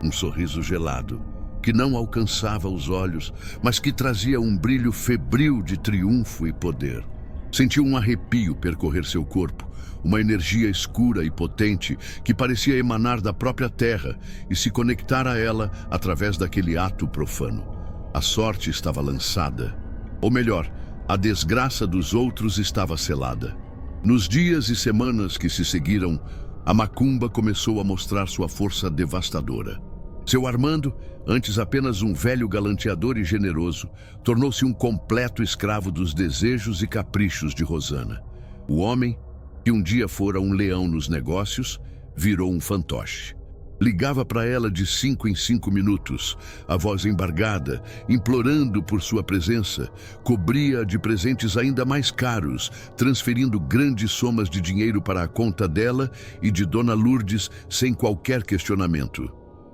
um sorriso gelado, que não alcançava os olhos, mas que trazia um brilho febril de triunfo e poder. Sentiu um arrepio percorrer seu corpo, uma energia escura e potente que parecia emanar da própria terra e se conectar a ela através daquele ato profano. A sorte estava lançada. Ou melhor, a desgraça dos outros estava selada. Nos dias e semanas que se seguiram, a macumba começou a mostrar sua força devastadora. Seu Armando, antes apenas um velho galanteador e generoso, tornou-se um completo escravo dos desejos e caprichos de Rosana. O homem, que um dia fora um leão nos negócios, virou um fantoche. Ligava para ela de 5 em 5 minutos, a voz embargada, implorando por sua presença, cobria de presentes ainda mais caros, transferindo grandes somas de dinheiro para a conta dela e de Dona Lourdes sem qualquer questionamento.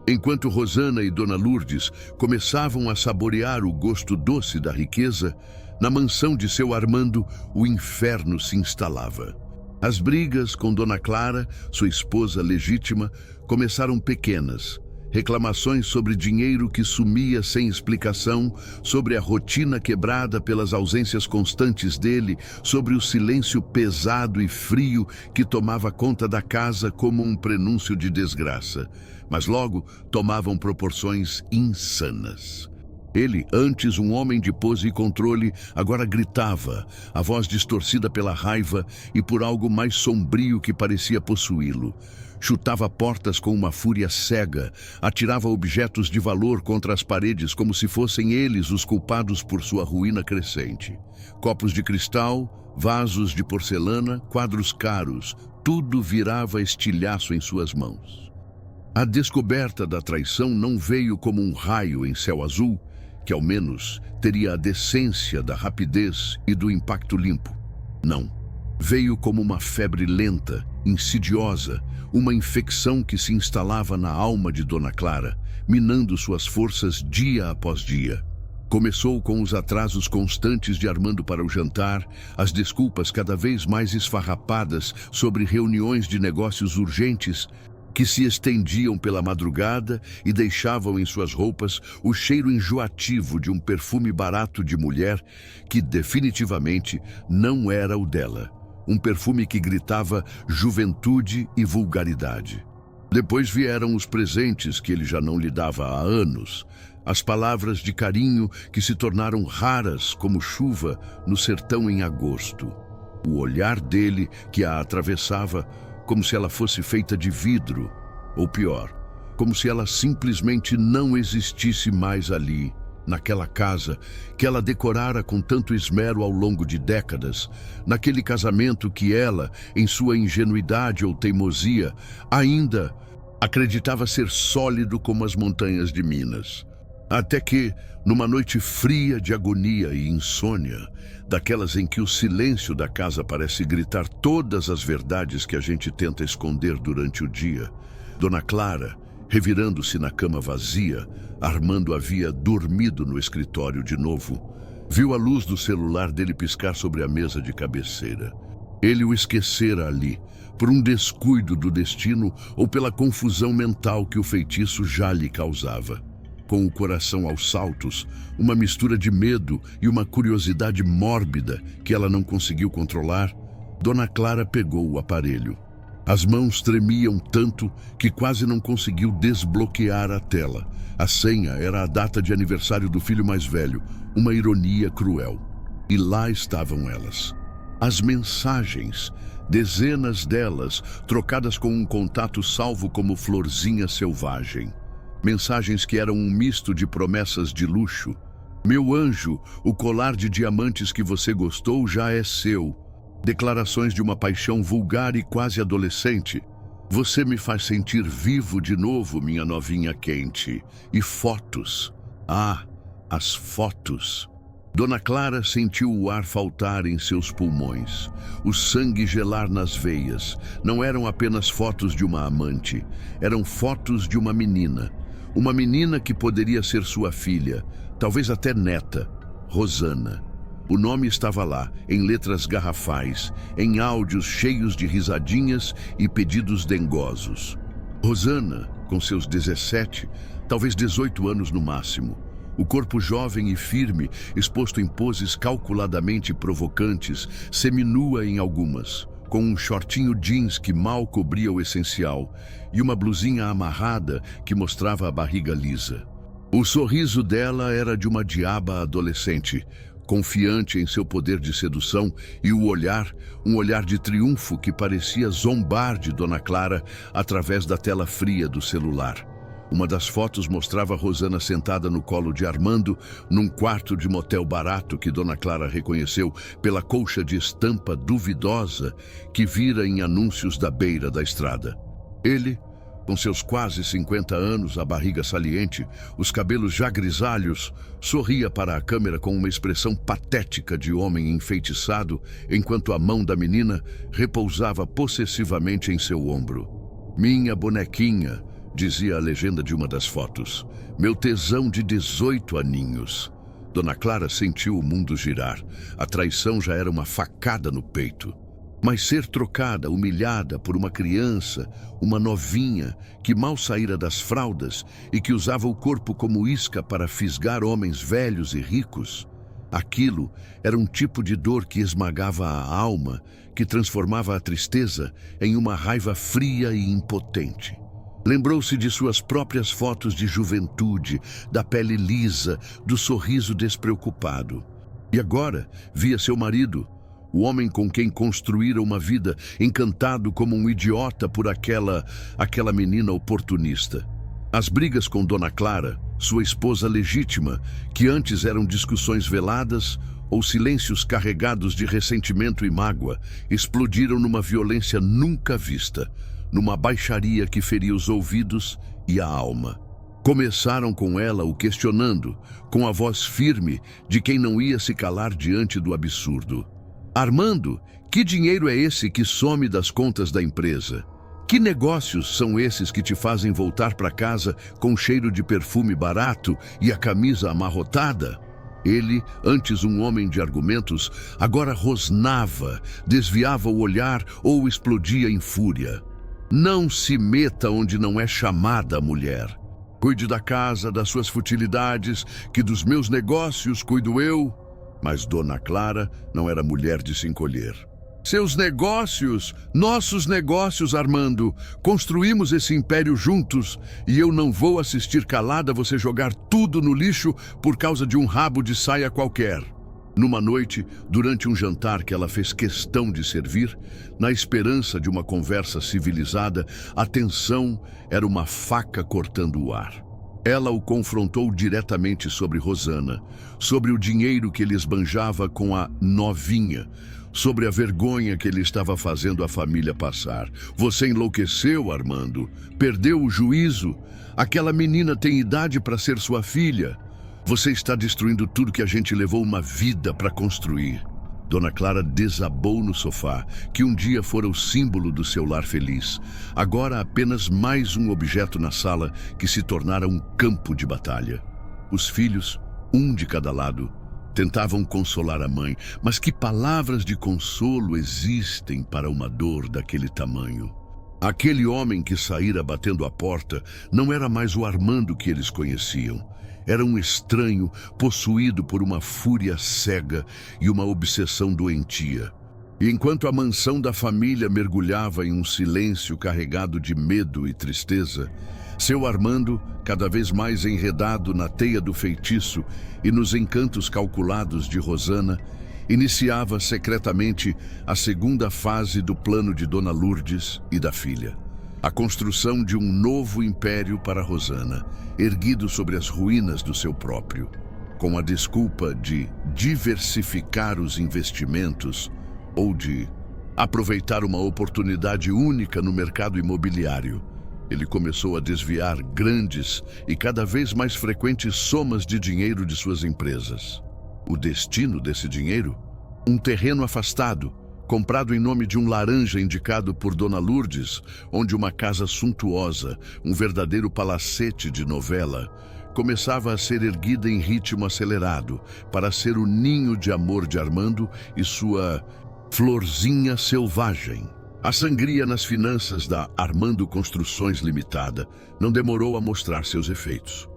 Enquanto Rosana e Dona Lourdes começavam a saborear o gosto doce da riqueza, na mansão de seu Armando, o inferno se instalava. As brigas com Dona Clara, sua esposa legítima, começaram pequenas. Reclamações sobre dinheiro que sumia sem explicação, sobre a rotina quebrada pelas ausências constantes dele, sobre o silêncio pesado e frio que tomava conta da casa como um prenúncio de desgraça. Mas logo tomavam proporções insanas. Ele, antes um homem de pose e controle, agora gritava, a voz distorcida pela raiva e por algo mais sombrio que parecia possuí-lo. Chutava portas com uma fúria cega, atirava objetos de valor contra as paredes como se fossem eles os culpados por sua ruína crescente. Copos de cristal, vasos de porcelana, quadros caros, tudo virava estilhaço em suas mãos. A descoberta da traição não veio como um raio em céu azul, que ao menos teria a decência da rapidez e do impacto limpo. Não. Veio como uma febre lenta, insidiosa, uma infecção que se instalava na alma de Dona Clara, minando suas forças dia após dia. Começou com os atrasos constantes de Armando para o jantar, as desculpas cada vez mais esfarrapadas sobre reuniões de negócios urgentes que se estendiam pela madrugada e deixavam em suas roupas o cheiro enjoativo de um perfume barato de mulher que definitivamente não era o dela. Um perfume que gritava juventude e vulgaridade. Depois vieram os presentes que ele já não lhe dava há anos, as palavras de carinho que se tornaram raras como chuva no sertão em agosto. O olhar dele que a atravessava como se ela fosse feita de vidro, ou pior, como se ela simplesmente não existisse mais ali, naquela casa que ela decorara com tanto esmero ao longo de décadas, naquele casamento que ela, em sua ingenuidade ou teimosia, ainda acreditava ser sólido como as montanhas de Minas. Até que, numa noite fria de agonia e insônia, daquelas em que o silêncio da casa parece gritar todas as verdades que a gente tenta esconder durante o dia, Dona Clara, revirando-se na cama vazia, Armando havia dormido no escritório de novo, viu a luz do celular dele piscar sobre a mesa de cabeceira. Ele o esquecera ali, por um descuido do destino ou pela confusão mental que o feitiço já lhe causava. Com o coração aos saltos, uma mistura de medo e uma curiosidade mórbida que ela não conseguiu controlar, Dona Clara pegou o aparelho. As mãos tremiam tanto que quase não conseguiu desbloquear a tela. A senha era a data de aniversário do filho mais velho, uma ironia cruel. E lá estavam elas. As mensagens, dezenas delas, trocadas com um contato salvo como florzinha selvagem. Mensagens que eram um misto de promessas de luxo. Meu anjo, o colar de diamantes que você gostou já é seu. Declarações de uma paixão vulgar e quase adolescente. Você me faz sentir vivo de novo, minha novinha quente. E fotos. Ah, as fotos. Dona Clara sentiu o ar faltar em seus pulmões, o sangue gelar nas veias. Não eram apenas fotos de uma amante, eram fotos de uma menina. Uma menina que poderia ser sua filha, talvez até neta, Rosana. O nome estava lá, em letras garrafais, em áudios cheios de risadinhas e pedidos dengosos. Rosana, com seus 17, talvez 18 anos no máximo. O corpo jovem e firme, exposto em poses calculadamente provocantes, seminua em algumas, com um shortinho jeans que mal cobria o essencial e uma blusinha amarrada que mostrava a barriga lisa. O sorriso dela era de uma diaba adolescente, confiante em seu poder de sedução, e o olhar, um olhar de triunfo que parecia zombar de Dona Clara através da tela fria do celular. Uma das fotos mostrava Rosana sentada no colo de Armando, num quarto de motel barato que Dona Clara reconheceu pela colcha de estampa duvidosa que vira em anúncios da beira da estrada. Ele, com seus quase 50 anos, a barriga saliente, os cabelos já grisalhos, sorria para a câmera com uma expressão patética de homem enfeitiçado, enquanto a mão da menina repousava possessivamente em seu ombro. Minha bonequinha, dizia a legenda de uma das fotos. Meu tesão de 18 aninhos. Dona Clara sentiu o mundo girar. A traição já era uma facada no peito. Mas ser trocada, humilhada por uma criança, uma novinha, que mal saíra das fraldas e que usava o corpo como isca para fisgar homens velhos e ricos, aquilo era um tipo de dor que esmagava a alma, que transformava a tristeza em uma raiva fria e impotente. Lembrou-se de suas próprias fotos de juventude, da pele lisa, do sorriso despreocupado. E agora via seu marido, o homem com quem construíra uma vida, encantado como um idiota por aquela menina oportunista. As brigas com Dona Clara, sua esposa legítima, que antes eram discussões veladas ou silêncios carregados de ressentimento e mágoa, explodiram numa violência nunca vista, numa baixaria que feria os ouvidos e a alma. Começaram com ela o questionando, com a voz firme de quem não ia se calar diante do absurdo. Armando, que dinheiro é esse que some das contas da empresa? Que negócios são esses que te fazem voltar para casa com cheiro de perfume barato e a camisa amarrotada? Ele, antes um homem de argumentos, agora rosnava, desviava o olhar ou explodia em fúria. Não se meta onde não é chamada a mulher. Cuide da casa, das suas futilidades, que dos meus negócios cuido eu. Mas Dona Clara não era mulher de se encolher. Seus negócios, nossos negócios, Armando. Construímos esse império juntos e eu não vou assistir calada você jogar tudo no lixo por causa de um rabo de saia qualquer. Numa noite, durante um jantar que ela fez questão de servir, na esperança de uma conversa civilizada, a tensão era uma faca cortando o ar. Ela o confrontou diretamente sobre Rosana, sobre o dinheiro que ele esbanjava com a novinha, sobre a vergonha que ele estava fazendo a família passar. Você enlouqueceu, Armando. Perdeu o juízo. Aquela menina tem idade para ser sua filha. Você está destruindo tudo que a gente levou uma vida para construir. Dona Clara desabou no sofá, que um dia fora o símbolo do seu lar feliz. Agora apenas mais um objeto na sala que se tornara um campo de batalha. Os filhos, um de cada lado, tentavam consolar a mãe, mas que palavras de consolo existem para uma dor daquele tamanho? Aquele homem que saíra batendo a porta não era mais o Armando que eles conheciam. Era um estranho possuído por uma fúria cega e uma obsessão doentia. E enquanto a mansão da família mergulhava em um silêncio carregado de medo e tristeza, seu Armando, cada vez mais enredado na teia do feitiço e nos encantos calculados de Rosana, iniciava secretamente a segunda fase do plano de Dona Lourdes e da filha. A construção de um novo império para Rosana, erguido sobre as ruínas do seu próprio. Com a desculpa de diversificar os investimentos ou de aproveitar uma oportunidade única no mercado imobiliário, ele começou a desviar grandes e cada vez mais frequentes somas de dinheiro de suas empresas. O destino desse dinheiro? Um terreno afastado, comprado em nome de um laranja indicado por Dona Lourdes, onde uma casa suntuosa, um verdadeiro palacete de novela, começava a ser erguida em ritmo acelerado para ser o ninho de amor de Armando e sua florzinha selvagem. A sangria nas finanças da Armando Construções Limitada não demorou a mostrar seus efeitos.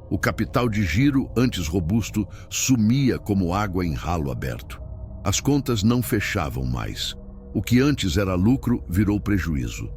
O capital de giro, antes robusto, sumia como água em ralo aberto. As contas não fechavam mais. O que antes era lucro virou prejuízo.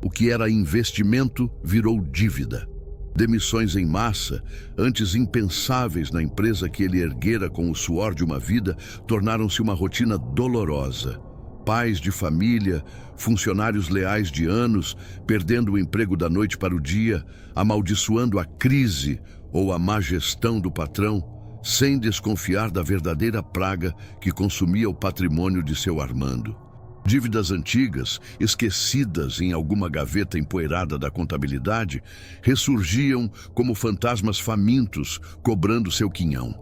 O que era investimento virou dívida. Demissões em massa, antes impensáveis na empresa que ele erguera com o suor de uma vida, tornaram-se uma rotina dolorosa. Pais de família, funcionários leais de anos, perdendo o emprego da noite para o dia, amaldiçoando a crise ou a má gestão do patrão, sem desconfiar da verdadeira praga que consumia o patrimônio de seu Armando. Dívidas antigas, esquecidas em alguma gaveta empoeirada da contabilidade, ressurgiam como fantasmas famintos, cobrando seu quinhão.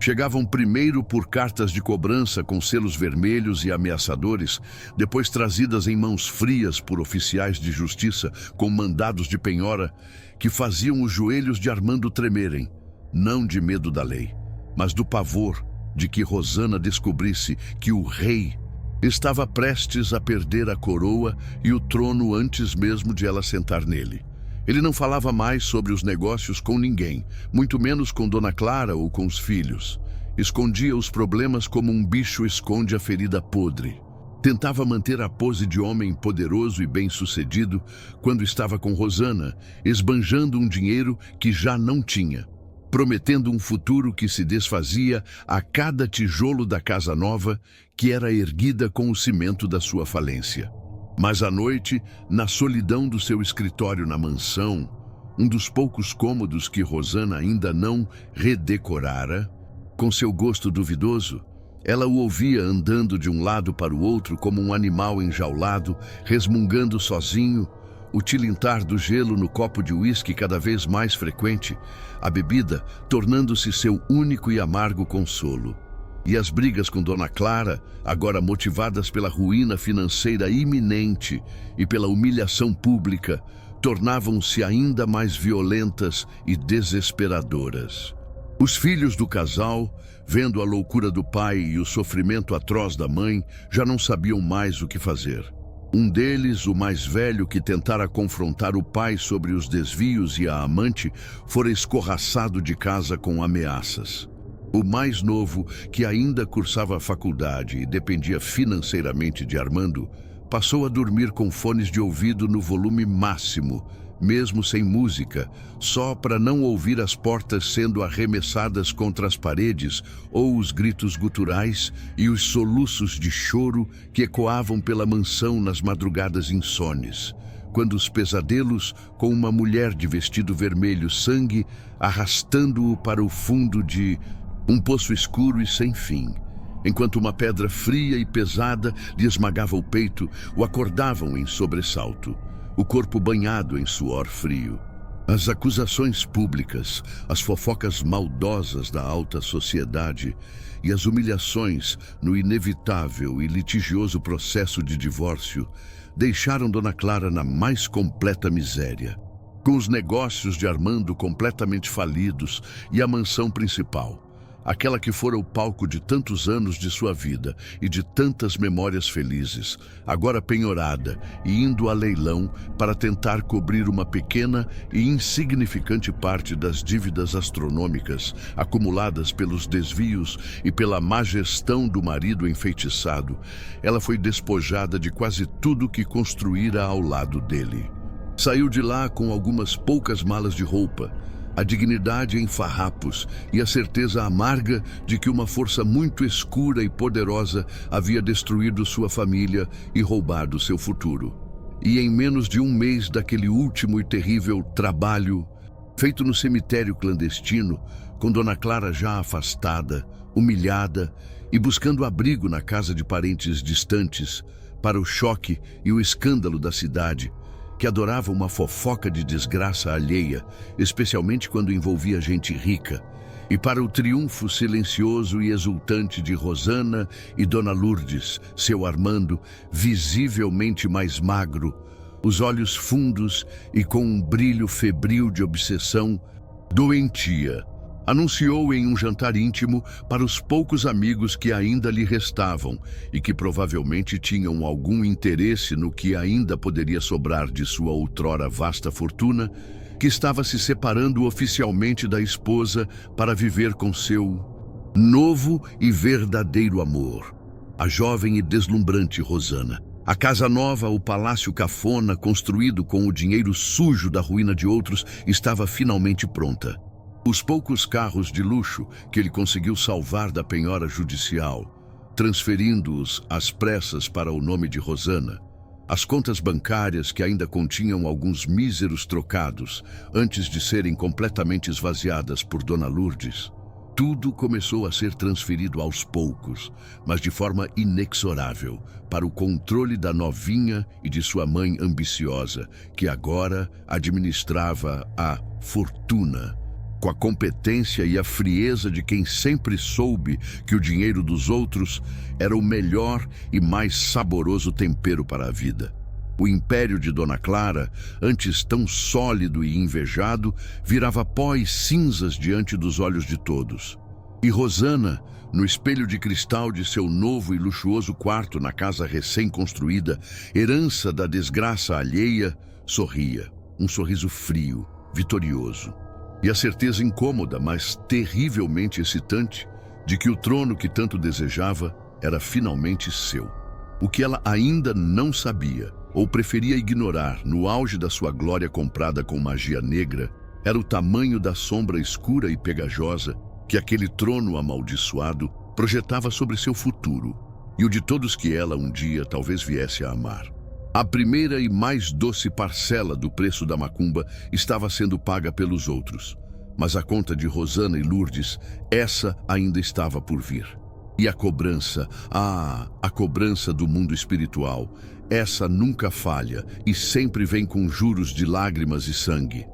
Chegavam primeiro por cartas de cobrança com selos vermelhos e ameaçadores, depois trazidas em mãos frias por oficiais de justiça com mandados de penhora que faziam os joelhos de Armando tremerem, não de medo da lei, mas do pavor de que Rosana descobrisse que o rei estava prestes a perder a coroa e o trono antes mesmo de ela sentar nele. Ele não falava mais sobre os negócios com ninguém, muito menos com Dona Clara ou com os filhos. Escondia os problemas como um bicho esconde a ferida podre. Tentava manter a pose de homem poderoso e bem-sucedido quando estava com Rosana, esbanjando um dinheiro que já não tinha, prometendo um futuro que se desfazia a cada tijolo da casa nova que era erguida com o cimento da sua falência. Mas à noite, na solidão do seu escritório na mansão, um dos poucos cômodos que Rosana ainda não redecorara, com seu gosto duvidoso, ela o ouvia andando de um lado para o outro como um animal enjaulado, resmungando sozinho, o tilintar do gelo no copo de uísque cada vez mais frequente, a bebida tornando-se seu único e amargo consolo. E as brigas com Dona Clara, agora motivadas pela ruína financeira iminente e pela humilhação pública, tornavam-se ainda mais violentas e desesperadoras. Os filhos do casal, vendo a loucura do pai e o sofrimento atroz da mãe, já não sabiam mais o que fazer. Um deles, o mais velho, que tentara confrontar o pai sobre os desvios e a amante, fora escorraçado de casa com ameaças. O mais novo, que ainda cursava a faculdade e dependia financeiramente de Armando, passou a dormir com fones de ouvido no volume máximo, mesmo sem música, só para não ouvir as portas sendo arremessadas contra as paredes ou os gritos guturais e os soluços de choro que ecoavam pela mansão nas madrugadas insones, quando os pesadelos com uma mulher de vestido vermelho sangue arrastando-o para o fundo de um poço escuro e sem fim, enquanto uma pedra fria e pesada lhe esmagava o peito, o acordavam em sobressalto, o corpo banhado em suor frio. As acusações públicas, as fofocas maldosas da alta sociedade e as humilhações no inevitável e litigioso processo de divórcio deixaram Dona Clara na mais completa miséria, com os negócios de Armando completamente falidos e a mansão principal, aquela que fora o palco de tantos anos de sua vida e de tantas memórias felizes, agora penhorada e indo a leilão para tentar cobrir uma pequena e insignificante parte das dívidas astronômicas acumuladas pelos desvios e pela má gestão do marido enfeitiçado. Ela foi despojada de quase tudo que construíra ao lado dele. Saiu de lá com algumas poucas malas de roupa, a dignidade em farrapos e a certeza amarga de que uma força muito escura e poderosa havia destruído sua família e roubado seu futuro. E em menos de um mês daquele último e terrível trabalho, feito no cemitério clandestino, com Dona Clara já afastada, humilhada e buscando abrigo na casa de parentes distantes, para o choque e o escândalo da cidade, que adorava uma fofoca de desgraça alheia, especialmente quando envolvia gente rica, e para o triunfo silencioso e exultante de Rosana e Dona Lourdes, seu Armando, visivelmente mais magro, os olhos fundos e com um brilho febril de obsessão, doentia, anunciou em um jantar íntimo para os poucos amigos que ainda lhe restavam e que provavelmente tinham algum interesse no que ainda poderia sobrar de sua outrora vasta fortuna, que estava se separando oficialmente da esposa para viver com seu novo e verdadeiro amor, a jovem e deslumbrante Rosana. A casa nova, o palácio cafona, construído com o dinheiro sujo da ruína de outros, estava finalmente pronta. Os poucos carros de luxo que ele conseguiu salvar da penhora judicial, transferindo-os às pressas para o nome de Rosana, as contas bancárias que ainda continham alguns míseros trocados antes de serem completamente esvaziadas por Dona Lourdes, tudo começou a ser transferido aos poucos, mas de forma inexorável, para o controle da novinha e de sua mãe ambiciosa, que agora administrava a fortuna, com a competência e a frieza de quem sempre soube que o dinheiro dos outros era o melhor e mais saboroso tempero para a vida. O império de Dona Clara, antes tão sólido e invejado, virava pó e cinzas diante dos olhos de todos. E Rosana, no espelho de cristal de seu novo e luxuoso quarto na casa recém-construída, herança da desgraça alheia, sorria, um sorriso frio, vitorioso. E a certeza incômoda, mas terrivelmente excitante, de que o trono que tanto desejava era finalmente seu. O que ela ainda não sabia, ou preferia ignorar no auge da sua glória comprada com magia negra, era o tamanho da sombra escura e pegajosa que aquele trono amaldiçoado projetava sobre seu futuro, e o de todos que ela um dia talvez viesse a amar. A primeira e mais doce parcela do preço da macumba estava sendo paga pelos outros, mas a conta de Rosana e Lourdes, essa ainda estava por vir. E a cobrança, a cobrança do mundo espiritual, essa nunca falha e sempre vem com juros de lágrimas e sangue.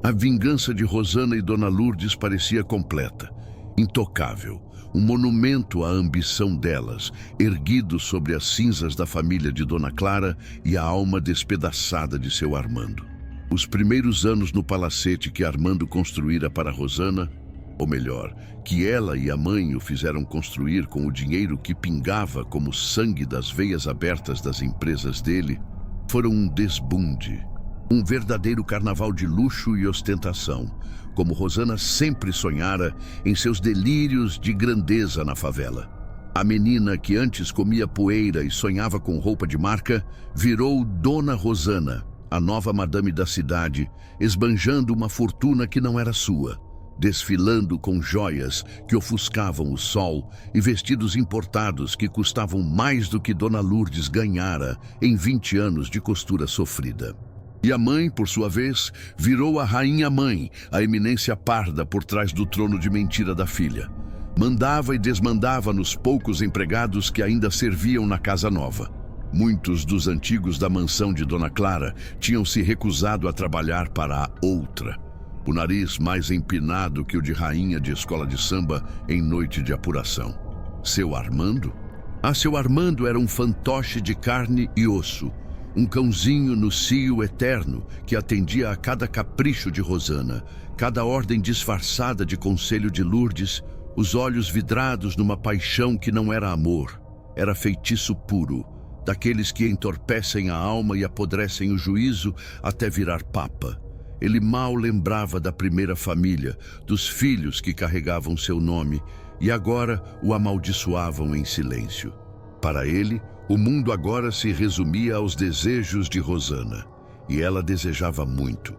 A vingança de Rosana e Dona Lourdes parecia completa, intocável, um monumento à ambição delas, erguido sobre as cinzas da família de Dona Clara e a alma despedaçada de seu Armando. Os primeiros anos no palacete que Armando construíra para Rosana Ou melhor, que ela e a mãe o fizeram construir com o dinheiro que pingava como sangue das veias abertas das empresas dele, foram um desbunde. Um verdadeiro carnaval de luxo e ostentação, como Rosana sempre sonhara em seus delírios de grandeza na favela. A menina que antes comia poeira e sonhava com roupa de marca, virou Dona Rosana, a nova madame da cidade, esbanjando uma fortuna que não era sua, desfilando com joias que ofuscavam o sol e vestidos importados que custavam mais do que Dona Lourdes ganhara em 20 anos de costura sofrida. E a mãe, por sua vez, virou a rainha-mãe, a eminência parda por trás do trono de mentira da filha. Mandava e desmandava nos poucos empregados que ainda serviam na casa nova. Muitos dos antigos da mansão de Dona Clara tinham se recusado a trabalhar para a outra. O nariz mais empinado que o de rainha de escola de samba em noite de apuração. Seu Armando? Seu Armando era um fantoche de carne e osso, um cãozinho no cio eterno que atendia a cada capricho de Rosana, cada ordem disfarçada de conselho de Lourdes, os olhos vidrados numa paixão que não era amor, era feitiço puro, daqueles que entorpecem a alma e apodrecem o juízo até virar papa. Ele mal lembrava da primeira família, dos filhos que carregavam seu nome e agora o amaldiçoavam em silêncio. Para ele, o mundo agora se resumia aos desejos de Rosana, e ela desejava muito.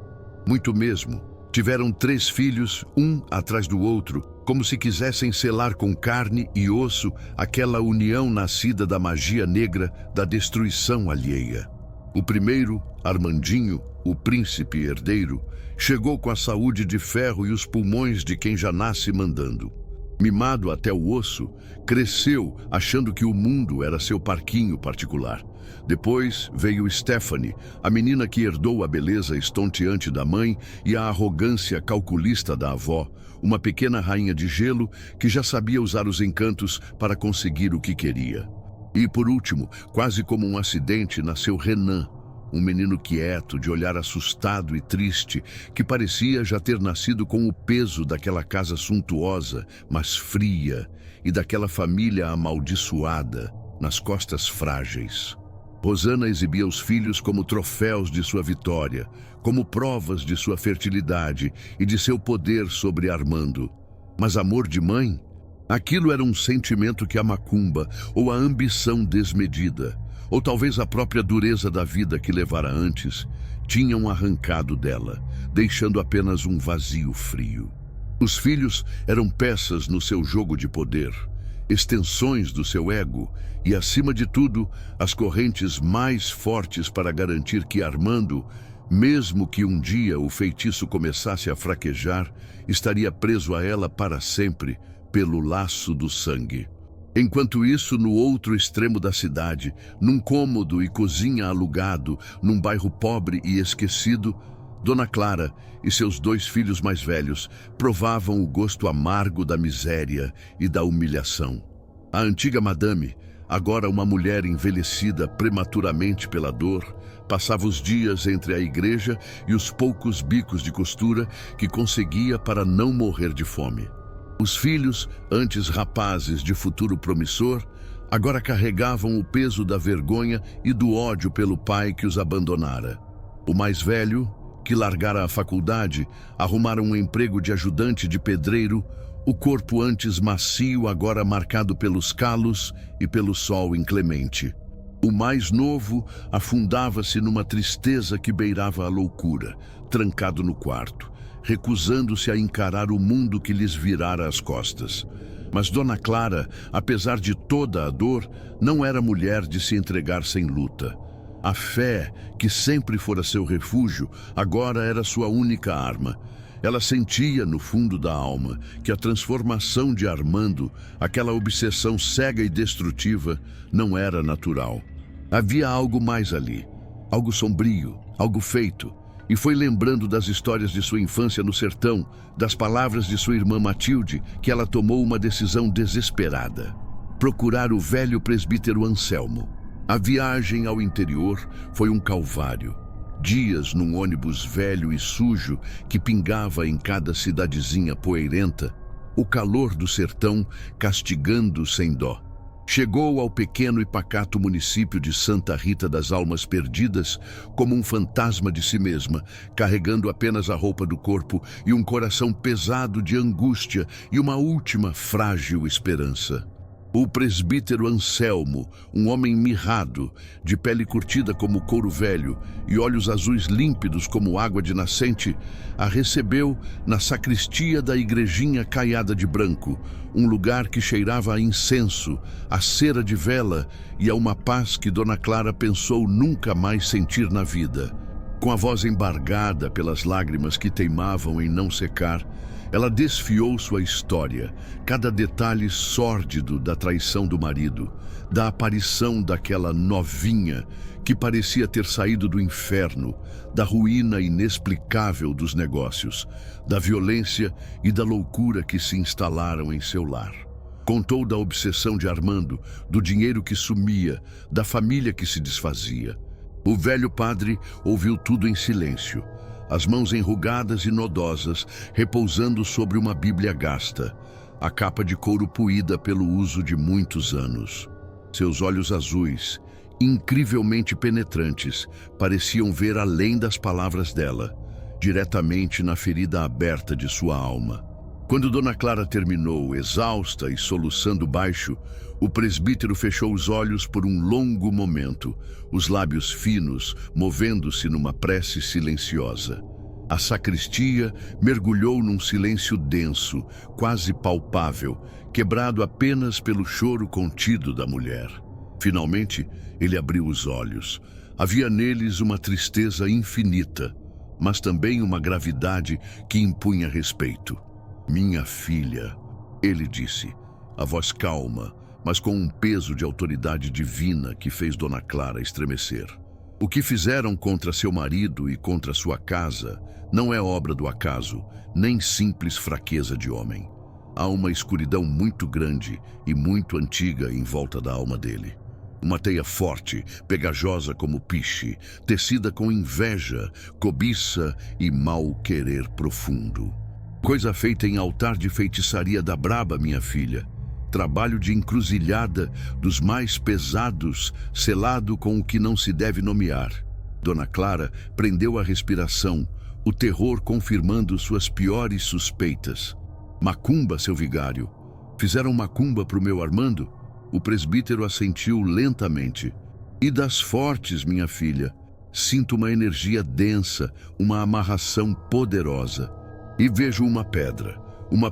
Muito mesmo. Tiveram 3 filhos, um atrás do outro, como se quisessem selar com carne e osso aquela união nascida da magia negra da destruição alheia. O primeiro, Armandinho, o príncipe herdeiro, chegou com a saúde de ferro e os pulmões de quem já nasce mandando. Mimado até o osso, cresceu achando que o mundo era seu parquinho particular. Depois veio Stephanie, a menina que herdou a beleza estonteante da mãe e a arrogância calculista da avó, uma pequena rainha de gelo que já sabia usar os encantos para conseguir o que queria. E por último, quase como um acidente, nasceu Renan, um menino quieto, de olhar assustado e triste, que parecia já ter nascido com o peso daquela casa suntuosa, mas fria, e daquela família amaldiçoada, nas costas frágeis. Rosana exibia os filhos como troféus de sua vitória, como provas de sua fertilidade e de seu poder sobre Armando. Mas amor de mãe? Aquilo era um sentimento que a macumba, ou a ambição desmedida, ou talvez a própria dureza da vida que levara antes, tinham arrancado dela, deixando apenas um vazio frio. Os filhos eram peças no seu jogo de poder, extensões do seu ego e, acima de tudo, as correntes mais fortes para garantir que Armando, mesmo que um dia o feitiço começasse a fraquejar, estaria preso a ela para sempre pelo laço do sangue. Enquanto isso, no outro extremo da cidade, num cômodo e cozinha alugado, num bairro pobre e esquecido, Dona Clara e seus 2 filhos mais velhos provavam o gosto amargo da miséria e da humilhação. A antiga madame, agora uma mulher envelhecida prematuramente pela dor, passava os dias entre a igreja e os poucos bicos de costura que conseguia para não morrer de fome. Os filhos, antes rapazes de futuro promissor, agora carregavam o peso da vergonha e do ódio pelo pai que os abandonara. O mais velho, que largara a faculdade, arrumara um emprego de ajudante de pedreiro, o corpo antes macio agora marcado pelos calos e pelo sol inclemente. O mais novo afundava-se numa tristeza que beirava a loucura, trancado no quarto, recusando-se a encarar o mundo que lhes virara as costas. Mas Dona Clara, apesar de toda a dor, não era mulher de se entregar sem luta. A fé, que sempre fora seu refúgio, agora era sua única arma. Ela sentia no fundo da alma que a transformação de Armando, aquela obsessão cega e destrutiva, não era natural. Havia algo mais ali, algo sombrio, algo feito. E foi lembrando das histórias de sua infância no sertão, das palavras de sua irmã Matilde, que ela tomou uma decisão desesperada: procurar o velho presbítero Anselmo. A viagem ao interior foi um calvário. Dias num ônibus velho e sujo que pingava em cada cidadezinha poeirenta, o calor do sertão castigando sem dó. Chegou ao pequeno e pacato município de Santa Rita das Almas Perdidas como um fantasma de si mesma, carregando apenas a roupa do corpo e um coração pesado de angústia e uma última frágil esperança. O presbítero Anselmo, um homem mirrado, de pele curtida como couro velho e olhos azuis límpidos como água de nascente, a recebeu na sacristia da igrejinha caiada de branco, um lugar que cheirava a incenso, a cera de vela e a uma paz que Dona Clara pensou nunca mais sentir na vida. Com a voz embargada pelas lágrimas que teimavam em não secar, ela desfiou sua história, cada detalhe sórdido da traição do marido, da aparição daquela novinha que parecia ter saído do inferno, da ruína inexplicável dos negócios, da violência e da loucura que se instalaram em seu lar. Contou da obsessão de Armando, do dinheiro que sumia, da família que se desfazia. O velho padre ouviu tudo em silêncio, as mãos enrugadas e nodosas repousando sobre uma Bíblia gasta, a capa de couro poída pelo uso de muitos anos. Seus olhos azuis, incrivelmente penetrantes, pareciam ver além das palavras dela, diretamente na ferida aberta de sua alma. Quando Dona Clara terminou, exausta e soluçando baixo, o presbítero fechou os olhos por um longo momento, os lábios finos movendo-se numa prece silenciosa. A sacristia mergulhou num silêncio denso, quase palpável, quebrado apenas pelo choro contido da mulher. Finalmente, ele abriu os olhos. Havia neles uma tristeza infinita, mas também uma gravidade que impunha respeito. "Minha filha", ele disse, a voz calma, mas com um peso de autoridade divina que fez Dona Clara estremecer. "O que fizeram contra seu marido e contra sua casa não é obra do acaso, nem simples fraqueza de homem. Há uma escuridão muito grande e muito antiga em volta da alma dele. Uma teia forte, pegajosa como piche, tecida com inveja, cobiça e mal-querer profundo. Coisa feita em altar de feitiçaria da braba, minha filha. Trabalho de encruzilhada dos mais pesados, selado com o que não se deve nomear." Dona Clara prendeu a respiração, o terror confirmando suas piores suspeitas. "Macumba, seu vigário. Fizeram macumba para o meu Armando?" O presbítero assentiu lentamente. "E das fortes, minha filha. Sinto uma energia densa, uma amarração poderosa. E vejo uma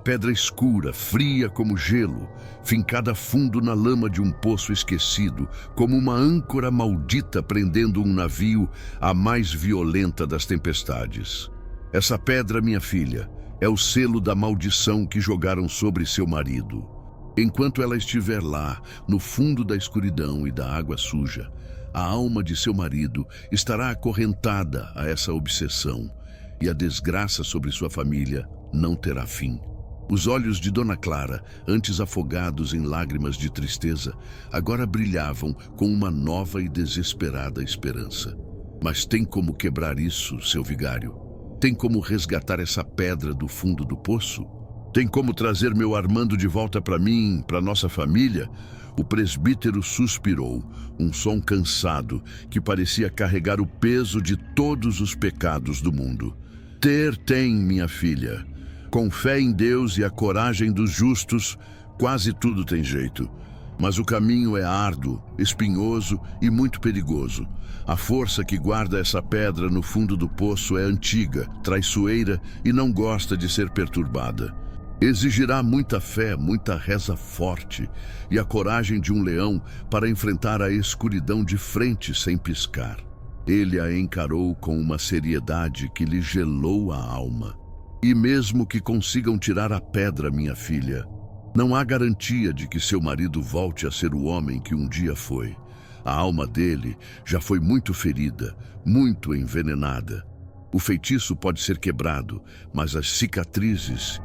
pedra escura, fria como gelo, fincada fundo na lama de um poço esquecido, como uma âncora maldita prendendo um navio à mais violenta das tempestades. Essa pedra, minha filha, é o selo da maldição que jogaram sobre seu marido. Enquanto ela estiver lá, no fundo da escuridão e da água suja, a alma de seu marido estará acorrentada a essa obsessão, e a desgraça sobre sua família não terá fim." Os olhos de Dona Clara, antes afogados em lágrimas de tristeza, agora brilhavam com uma nova e desesperada esperança. "Mas tem como quebrar isso, seu vigário? Tem como resgatar essa pedra do fundo do poço? Tem como trazer meu Armando de volta para mim, para nossa família?" O presbítero suspirou, um som cansado que parecia carregar o peso de todos os pecados do mundo. Tem, minha filha. Com fé em Deus e a coragem dos justos, quase tudo tem jeito. Mas o caminho é árduo, espinhoso e muito perigoso. A força que guarda essa pedra no fundo do poço é antiga, traiçoeira e não gosta de ser perturbada. Exigirá muita fé, muita reza forte e a coragem de um leão para enfrentar a escuridão de frente sem piscar. Ele a encarou com uma seriedade que lhe gelou a alma. "E mesmo que consigam tirar a pedra, minha filha, não há garantia de que seu marido volte a ser o homem que um dia foi. A alma dele já foi muito ferida, muito envenenada. O feitiço pode ser quebrado, mas as cicatrizes...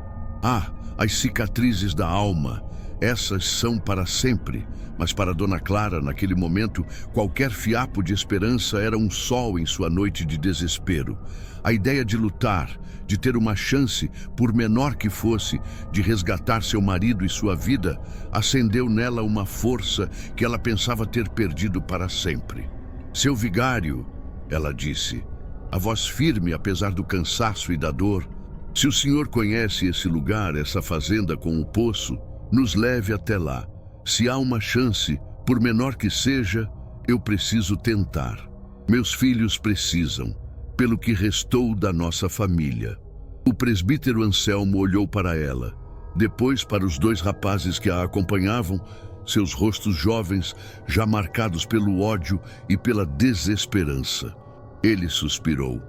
as cicatrizes da alma, Essas são para sempre, mas para Dona Clara, naquele momento, qualquer fiapo de esperança era um sol em sua noite de desespero. A ideia de lutar, de ter uma chance, por menor que fosse, de resgatar seu marido e sua vida, acendeu nela uma força que ela pensava ter perdido para sempre. Seu vigário, ela disse, a voz firme apesar do cansaço e da dor, se o senhor conhece esse lugar, essa fazenda com o poço, nos leve até lá. Se há uma chance, por menor que seja, eu preciso tentar. Meus filhos precisam, pelo que restou da nossa família. O presbítero Anselmo olhou para ela, depois para os 2 rapazes que a acompanhavam, seus rostos jovens já marcados pelo ódio e pela desesperança. Ele suspirou,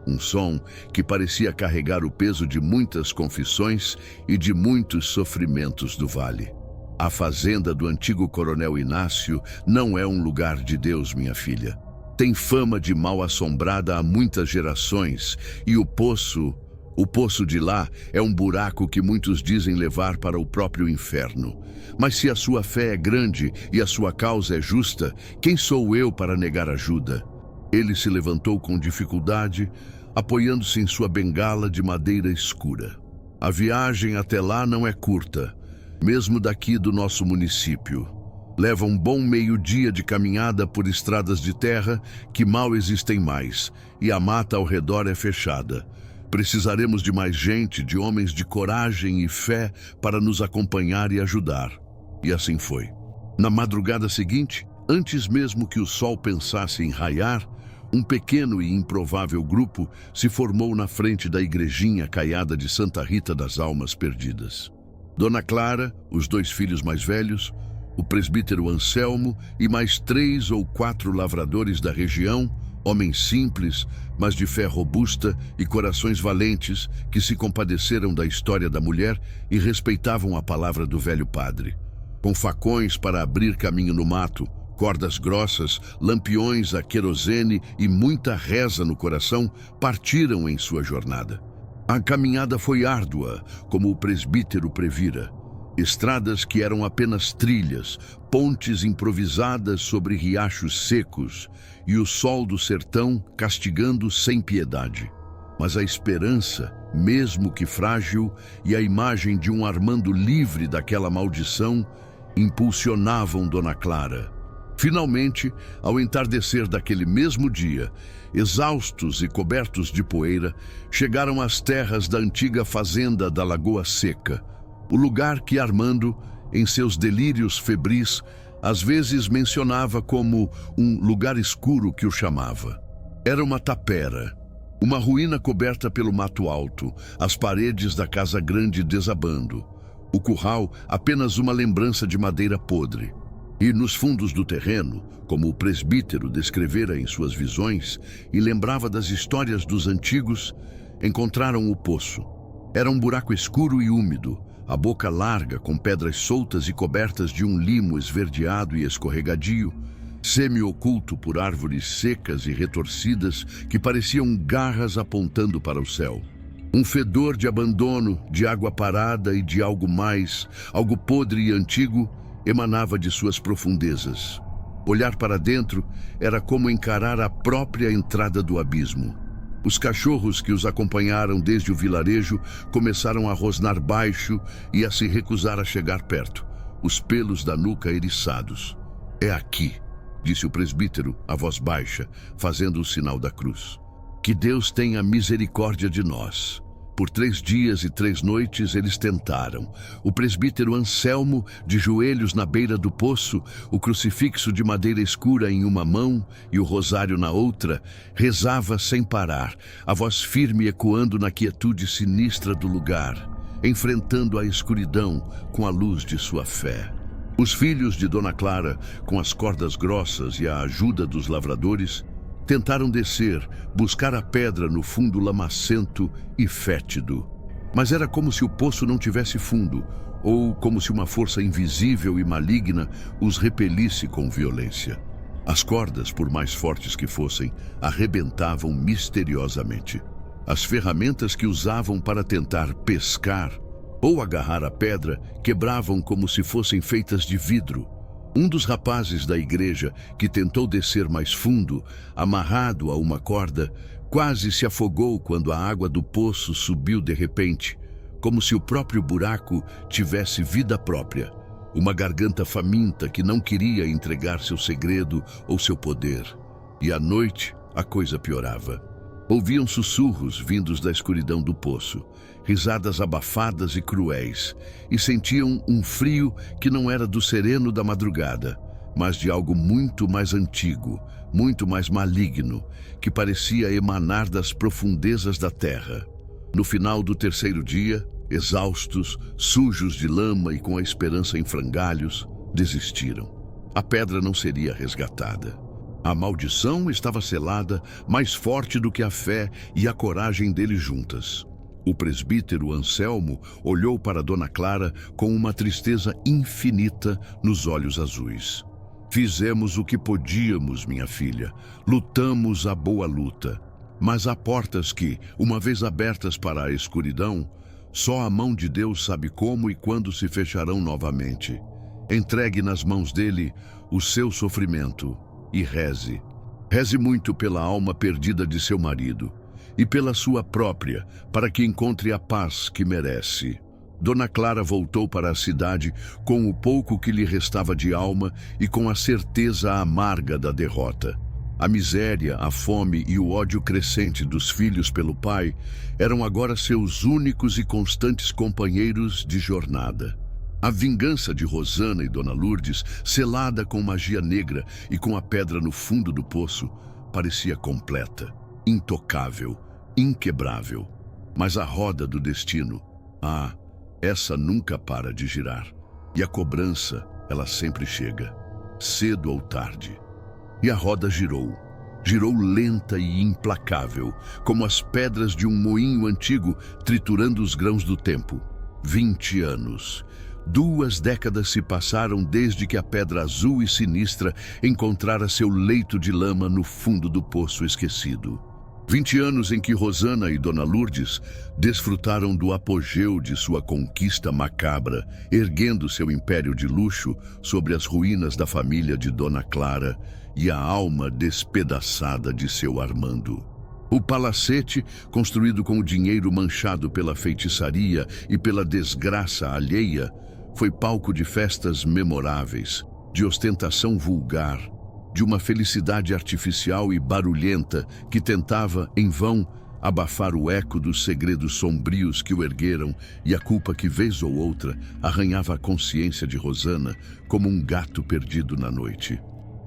um som que parecia carregar o peso de muitas confissões e de muitos sofrimentos do vale. A fazenda do antigo coronel Inácio não é um lugar de Deus, minha filha. Tem fama de mal assombrada há muitas gerações, e o poço de lá é um buraco que muitos dizem levar para o próprio inferno. Mas se a sua fé é grande e a sua causa é justa, quem sou eu para negar ajuda? Ele se levantou com dificuldade, apoiando-se em sua bengala de madeira escura. A viagem até lá não é curta, mesmo daqui do nosso município. Leva um bom meio-dia de caminhada por estradas de terra que mal existem mais, e a mata ao redor é fechada. Precisaremos de mais gente, de homens de coragem e fé para nos acompanhar e ajudar. E assim foi. Na madrugada seguinte, antes mesmo que o sol pensasse em raiar, um pequeno e improvável grupo se formou na frente da igrejinha caiada de Santa Rita das Almas Perdidas. Dona Clara, os 2 filhos mais velhos, o presbítero Anselmo e mais 3 ou 4 lavradores da região, homens simples, mas de fé robusta e corações valentes, que se compadeceram da história da mulher e respeitavam a palavra do velho padre. Com facões para abrir caminho no mato, cordas grossas, lampiões a querosene e muita reza no coração, partiram em sua jornada. A caminhada foi árdua, como o presbítero previra. Estradas que eram apenas trilhas, pontes improvisadas sobre riachos secos e o sol do sertão castigando sem piedade. Mas a esperança, mesmo que frágil, e a imagem de um Armando livre daquela maldição impulsionavam Dona Clara. Finalmente, ao entardecer daquele mesmo dia, exaustos e cobertos de poeira, chegaram às terras da antiga fazenda da Lagoa Seca, o lugar que Armando, em seus delírios febris, às vezes mencionava como um lugar escuro que o chamava. Era uma tapera, uma ruína coberta pelo mato alto, as paredes da casa grande desabando, o curral apenas uma lembrança de madeira podre. E nos fundos do terreno, como o presbítero descrevera em suas visões e lembrava das histórias dos antigos, encontraram o poço. Era um buraco escuro e úmido, a boca larga com pedras soltas e cobertas de um limo esverdeado e escorregadio, semi-oculto por árvores secas e retorcidas que pareciam garras apontando para o céu. Um fedor de abandono, de água parada e de algo mais, algo podre e antigo, emanava de suas profundezas. Olhar para dentro era como encarar a própria entrada do abismo. Os cachorros que os acompanharam desde o vilarejo começaram a rosnar baixo e a se recusar a chegar perto, os pelos da nuca eriçados. "É aqui", disse o presbítero, a voz baixa, fazendo o sinal da cruz. "Que Deus tenha misericórdia de nós." Por 3 dias e 3 noites eles tentaram. O presbítero Anselmo, de joelhos na beira do poço, o crucifixo de madeira escura em uma mão e o rosário na outra, rezava sem parar, a voz firme ecoando na quietude sinistra do lugar, enfrentando a escuridão com a luz de sua fé. Os filhos de Dona Clara, com as cordas grossas e a ajuda dos lavradores, tentaram descer, buscar a pedra no fundo lamacento e fétido. Mas era como se o poço não tivesse fundo, ou como se uma força invisível e maligna os repelisse com violência. As cordas, por mais fortes que fossem, arrebentavam misteriosamente. As ferramentas que usavam para tentar pescar ou agarrar a pedra, quebravam como se fossem feitas de vidro. Um dos rapazes da igreja, que tentou descer mais fundo, amarrado a uma corda, quase se afogou quando a água do poço subiu de repente, como se o próprio buraco tivesse vida própria. Uma garganta faminta que não queria entregar seu segredo ou seu poder. E à noite, a coisa piorava. Ouviam sussurros vindos da escuridão do poço, risadas abafadas e cruéis, e sentiam um frio que não era do sereno da madrugada, mas de algo muito mais antigo, muito mais maligno, que parecia emanar das profundezas da terra. No final do terceiro dia, exaustos, sujos de lama e com a esperança em frangalhos, desistiram. A pedra não seria resgatada. A maldição estava selada, mais forte do que a fé e a coragem deles juntas. O presbítero Anselmo olhou para Dona Clara com uma tristeza infinita nos olhos azuis. Fizemos o que podíamos, minha filha. Lutamos a boa luta. Mas há portas que, uma vez abertas para a escuridão, só a mão de Deus sabe como e quando se fecharão novamente. Entregue nas mãos dele o seu sofrimento e reze. Reze muito pela alma perdida de seu marido e pela sua própria, para que encontre a paz que merece. Dona Clara voltou para a cidade com o pouco que lhe restava de alma e com a certeza amarga da derrota. A miséria, a fome e o ódio crescente dos filhos pelo pai eram agora seus únicos e constantes companheiros de jornada. A vingança de Rosana e Dona Lourdes, selada com magia negra e com a pedra no fundo do poço, parecia completa, intocável, inquebrável. Mas a roda do destino, essa nunca para de girar. E a cobrança, ela sempre chega, cedo ou tarde. E a roda girou. Girou lenta e implacável, como as pedras de um moinho antigo triturando os grãos do tempo. 20 anos. 2 décadas se passaram desde que a pedra azul e sinistra encontrara seu leito de lama no fundo do poço esquecido. 20 anos em que Rosana e Dona Lourdes desfrutaram do apogeu de sua conquista macabra, erguendo seu império de luxo sobre as ruínas da família de Dona Clara e a alma despedaçada de seu Armando. O palacete, construído com o dinheiro manchado pela feitiçaria e pela desgraça alheia, foi palco de festas memoráveis, de ostentação vulgar, de uma felicidade artificial e barulhenta que tentava, em vão, abafar o eco dos segredos sombrios que o ergueram e a culpa que, vez ou outra, arranhava a consciência de Rosana como um gato perdido na noite.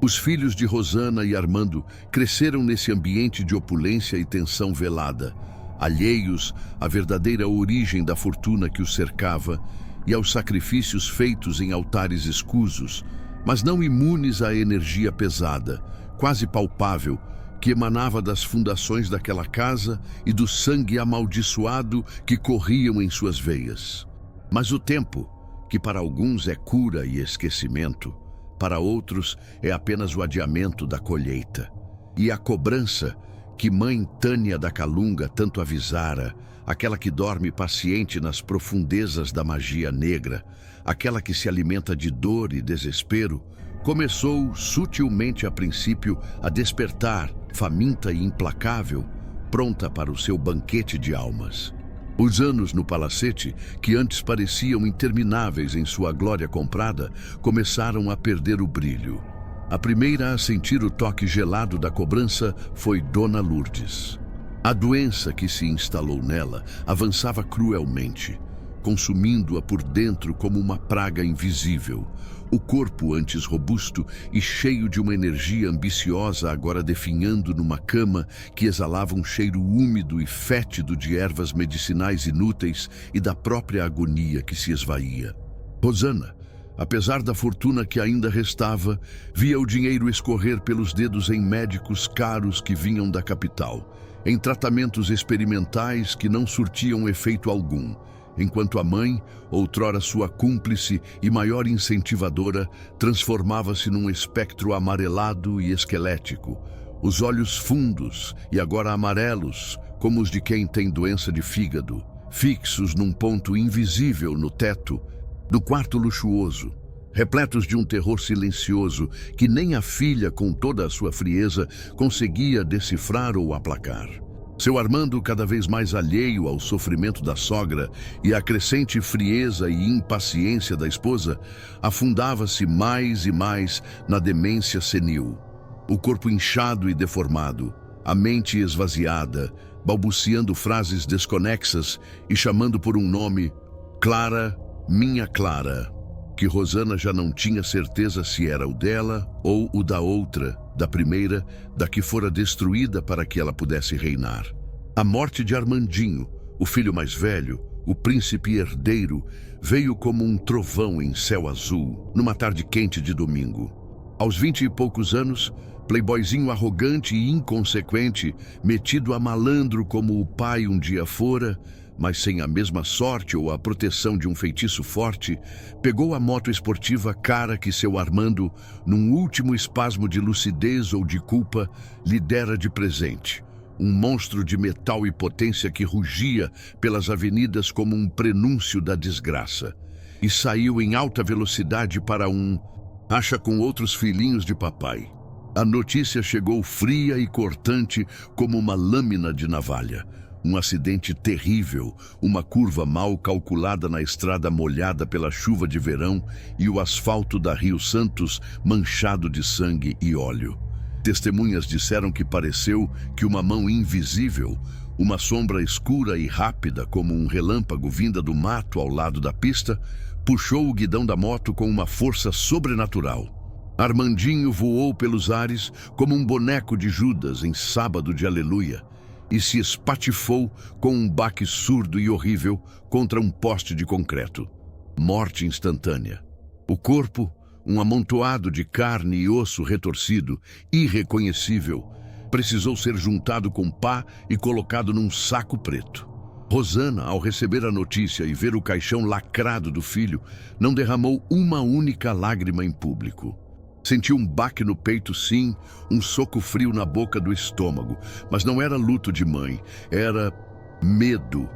Os filhos de Rosana e Armando cresceram nesse ambiente de opulência e tensão velada, alheios à verdadeira origem da fortuna que os cercava e aos sacrifícios feitos em altares escusos, mas não imunes à energia pesada, quase palpável, que emanava das fundações daquela casa e do sangue amaldiçoado que corriam em suas veias. Mas o tempo, que para alguns é cura e esquecimento, para outros é apenas o adiamento da colheita. E a cobrança, que mãe Tânia da Calunga tanto avisara, aquela que dorme paciente nas profundezas da magia negra, aquela que se alimenta de dor e desespero, começou sutilmente a princípio a despertar, faminta e implacável, pronta para o seu banquete de almas. Os anos no palacete, que antes pareciam intermináveis em sua glória comprada, começaram a perder o brilho. A primeira a sentir o toque gelado da cobrança foi Dona Lourdes. A doença que se instalou nela avançava cruelmente, consumindo-a por dentro como uma praga invisível. O corpo antes robusto e cheio de uma energia ambiciosa agora definhando numa cama que exalava um cheiro úmido e fétido de ervas medicinais inúteis e da própria agonia que se esvaía. Rosana, apesar da fortuna que ainda restava, via o dinheiro escorrer pelos dedos em médicos caros que vinham da capital, em tratamentos experimentais que não surtiam efeito algum, enquanto a mãe, outrora sua cúmplice e maior incentivadora, transformava-se num espectro amarelado e esquelético, os olhos fundos e agora amarelos, como os de quem tem doença de fígado, fixos num ponto invisível no teto do quarto luxuoso, repletos de um terror silencioso que nem a filha, com toda a sua frieza, conseguia decifrar ou aplacar. Seu Armando, cada vez mais alheio ao sofrimento da sogra e à crescente frieza e impaciência da esposa, afundava-se mais e mais na demência senil. O corpo inchado e deformado, a mente esvaziada, balbuciando frases desconexas e chamando por um nome: Clara, minha Clara, que Rosana já não tinha certeza se era o dela ou o da outra, da primeira, da que fora destruída para que ela pudesse reinar. A morte de Armandinho, o filho mais velho, o príncipe herdeiro, veio como um trovão em céu azul, numa tarde quente de domingo. Aos 20 e poucos anos, playboyzinho arrogante e inconsequente, metido a malandro como o pai um dia fora, mas sem a mesma sorte ou a proteção de um feitiço forte, pegou a moto esportiva cara que seu Armando, num último espasmo de lucidez ou de culpa, lhe dera de presente. Um monstro de metal e potência que rugia pelas avenidas como um prenúncio da desgraça. E saiu em alta velocidade para acha com outros filhinhos de papai. A notícia chegou fria e cortante como uma lâmina de navalha. Um acidente terrível, uma curva mal calculada na estrada molhada pela chuva de verão e o asfalto da Rio Santos manchado de sangue e óleo. Testemunhas disseram que pareceu que uma mão invisível, uma sombra escura e rápida como um relâmpago vinda do mato ao lado da pista, puxou o guidão da moto com uma força sobrenatural. Armandinho voou pelos ares como um boneco de Judas em sábado de aleluia, e se espatifou com um baque surdo e horrível contra um poste de concreto. Morte instantânea. O corpo, um amontoado de carne e osso retorcido, irreconhecível, precisou ser juntado com pá e colocado num saco preto. Rosana, ao receber a notícia e ver o caixão lacrado do filho, não derramou uma única lágrima em público. Sentiu um baque no peito, sim, um soco frio na boca do estômago, mas não era luto de mãe, era medo.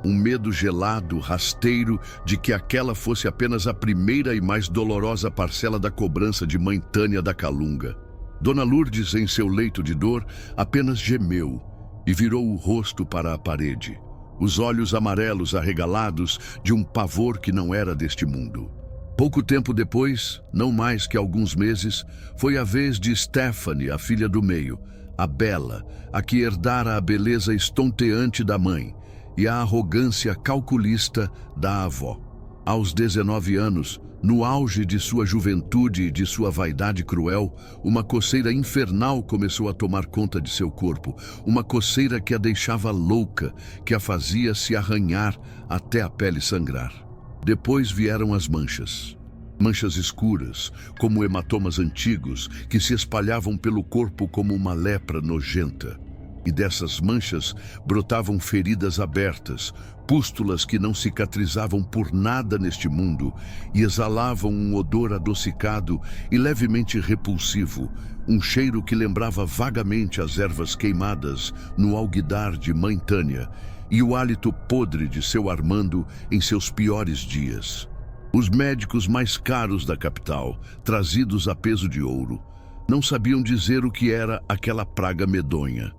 Um medo gelado, rasteiro, de que aquela fosse apenas a primeira e mais dolorosa parcela da cobrança de mãe Tânia da Calunga. Dona Lourdes, em seu leito de dor, apenas gemeu e virou o rosto para a parede, os olhos amarelos arregalados de um pavor que não era deste mundo. Pouco tempo depois, não mais que alguns meses, foi a vez de Stephanie, a filha do meio, a bela, a que herdara a beleza estonteante da mãe e a arrogância calculista da avó. Aos 19 anos, no auge de sua juventude e de sua vaidade cruel, uma coceira infernal começou a tomar conta de seu corpo, uma coceira que a deixava louca, que a fazia se arranhar até a pele sangrar. Depois vieram as manchas. Manchas escuras, como hematomas antigos, que se espalhavam pelo corpo como uma lepra nojenta. E dessas manchas brotavam feridas abertas, pústulas que não cicatrizavam por nada neste mundo e exalavam um odor adocicado e levemente repulsivo, um cheiro que lembrava vagamente as ervas queimadas no alguidar de mãe Tânia e o hálito podre de seu Armando em seus piores dias. Os médicos mais caros da capital, trazidos a peso de ouro, não sabiam dizer o que era aquela praga medonha.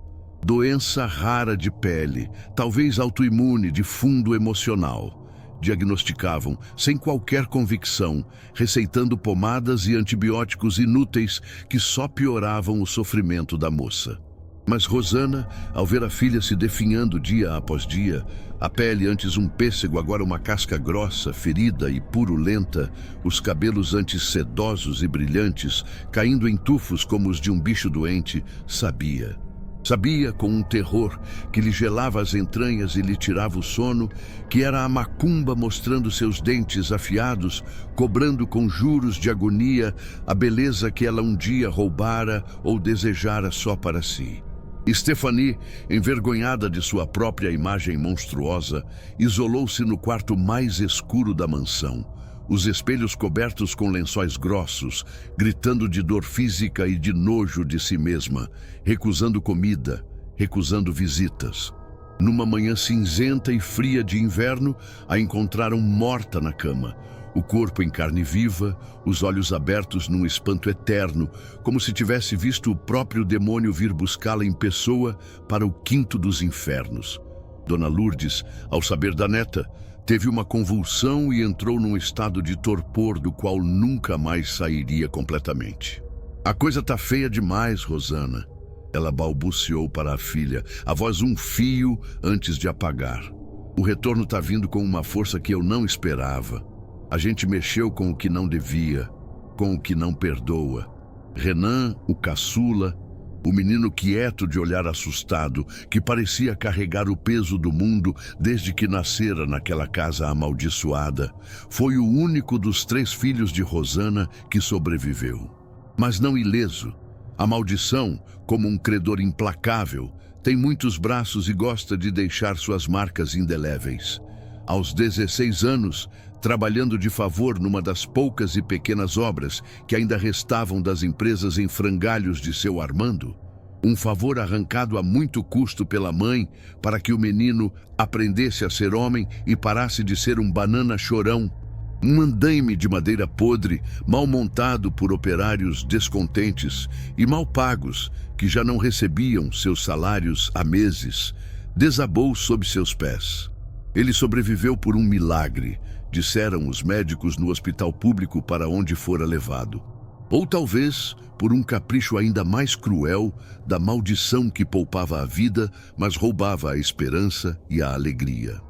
Doença rara de pele, talvez autoimune de fundo emocional. Diagnosticavam, sem qualquer convicção, receitando pomadas e antibióticos inúteis que só pioravam o sofrimento da moça. Mas Rosana, ao ver a filha se definhando dia após dia, a pele antes um pêssego, agora uma casca grossa, ferida e purulenta, os cabelos antes sedosos e brilhantes, caindo em tufos como os de um bicho doente, sabia com um terror que lhe gelava as entranhas e lhe tirava o sono, que era a macumba mostrando seus dentes afiados, cobrando com juros de agonia a beleza que ela um dia roubara ou desejara só para si. Stephanie, envergonhada de sua própria imagem monstruosa, isolou-se no quarto mais escuro da mansão, os espelhos cobertos com lençóis grossos, gritando de dor física e de nojo de si mesma, recusando comida, recusando visitas. Numa manhã cinzenta e fria de inverno, a encontraram morta na cama, o corpo em carne viva, os olhos abertos num espanto eterno, como se tivesse visto o próprio demônio vir buscá-la em pessoa para o quinto dos infernos. Dona Lourdes, ao saber da neta, teve uma convulsão e entrou num estado de torpor do qual nunca mais sairia completamente. "A coisa tá feia demais, Rosana", ela balbuciou para a filha, a voz um fio antes de apagar. "O retorno tá vindo com uma força que eu não esperava. A gente mexeu com o que não devia, com o que não perdoa. Renan, o caçula, o menino quieto de olhar assustado, que parecia carregar o peso do mundo desde que nascera naquela casa amaldiçoada, foi o único dos 3 filhos de Rosana que sobreviveu. Mas não ileso. A maldição, como um credor implacável, tem muitos braços e gosta de deixar suas marcas indeléveis. Aos 16 anos, trabalhando de favor numa das poucas e pequenas obras que ainda restavam das empresas em frangalhos de seu Armando, um favor arrancado a muito custo pela mãe para que o menino aprendesse a ser homem e parasse de ser um banana chorão, um andaime de madeira podre, mal montado por operários descontentes e mal pagos que já não recebiam seus salários há meses, desabou sob seus pés. Ele sobreviveu por um milagre, disseram os médicos no hospital público para onde fora levado. Ou talvez por um capricho ainda mais cruel da maldição que poupava a vida, mas roubava a esperança e a alegria.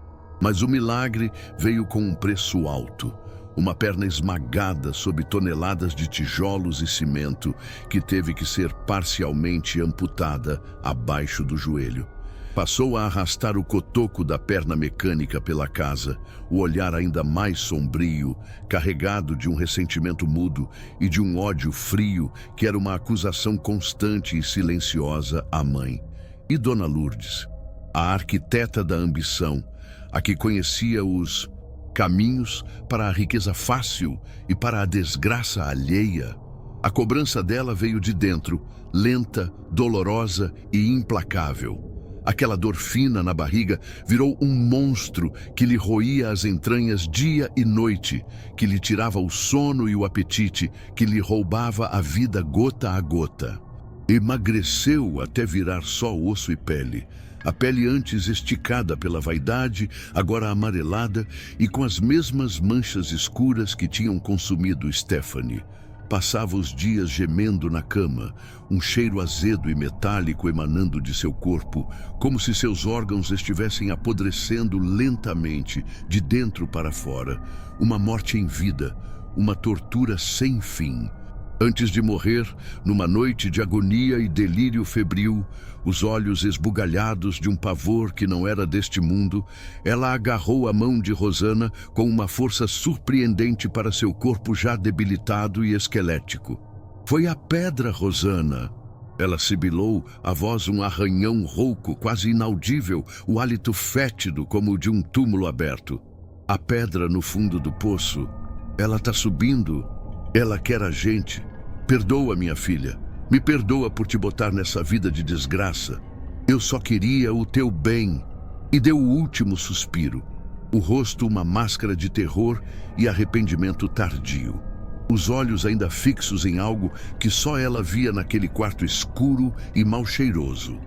Mas o milagre veio com um preço alto, uma perna esmagada sob toneladas de tijolos e cimento que teve que ser parcialmente amputada abaixo do joelho. Passou a arrastar o cotoco da perna mecânica pela casa, o olhar ainda mais sombrio, carregado de um ressentimento mudo e de um ódio frio que era uma acusação constante e silenciosa à mãe. E Dona Lourdes, a arquiteta da ambição, a que conhecia os caminhos para a riqueza fácil e para a desgraça alheia. A cobrança dela veio de dentro, lenta, dolorosa e implacável. Aquela dor fina na barriga virou um monstro que lhe roía as entranhas dia e noite, que lhe tirava o sono e o apetite, que lhe roubava a vida gota a gota. Emagreceu até virar só osso e pele. A pele antes esticada pela vaidade, agora amarelada e com as mesmas manchas escuras que tinham consumido Stephanie. Passava os dias gemendo na cama, um cheiro azedo e metálico emanando de seu corpo, como se seus órgãos estivessem apodrecendo lentamente, de dentro para fora. Uma morte em vida, uma tortura sem fim. Antes de morrer, numa noite de agonia e delírio febril, os olhos esbugalhados de um pavor que não era deste mundo, ela agarrou a mão de Rosana com uma força surpreendente para seu corpo já debilitado e esquelético. "Foi a pedra, Rosana!" Ela sibilou, a voz um arranhão rouco, quase inaudível, o hálito fétido como o de um túmulo aberto. "A pedra no fundo do poço. Ela tá subindo. Ela quer a gente. Perdoa, minha filha. Me perdoa por te botar nessa vida de desgraça. Eu só queria o teu bem." E deu o último suspiro. O rosto uma máscara de terror e arrependimento tardio. Os olhos ainda fixos em algo que só ela via naquele quarto escuro e mal cheiroso.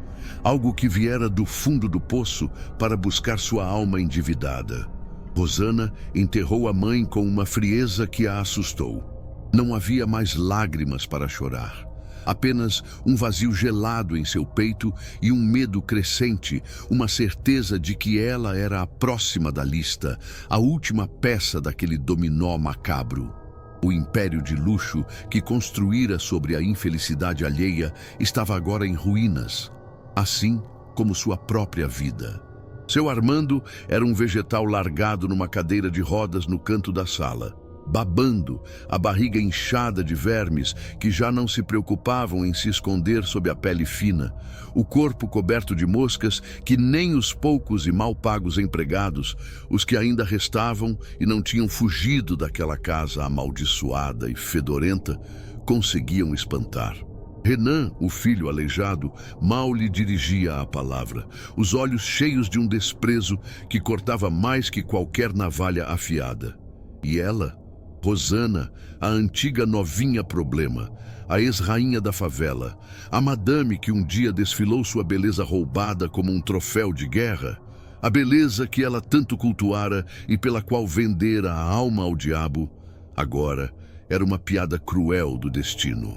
Algo que viera do fundo do poço para buscar sua alma endividada. Rosana enterrou a mãe com uma frieza que a assustou. Não havia mais lágrimas para chorar. Apenas um vazio gelado em seu peito e um medo crescente, uma certeza de que ela era a próxima da lista, a última peça daquele dominó macabro. O império de luxo que construíra sobre a infelicidade alheia estava agora em ruínas, assim como sua própria vida. Seu Armando era um vegetal largado numa cadeira de rodas no canto da sala, babando, a barriga inchada de vermes que já não se preocupavam em se esconder sob a pele fina, o corpo coberto de moscas que nem os poucos e mal pagos empregados, os que ainda restavam e não tinham fugido daquela casa amaldiçoada e fedorenta, conseguiam espantar. Renan, o filho aleijado, mal lhe dirigia a palavra, os olhos cheios de um desprezo que cortava mais que qualquer navalha afiada. E ela, Rosana, a antiga novinha problema, a ex-rainha da favela, a madame que um dia desfilou sua beleza roubada como um troféu de guerra, a beleza que ela tanto cultuara e pela qual vendera a alma ao diabo, agora era uma piada cruel do destino.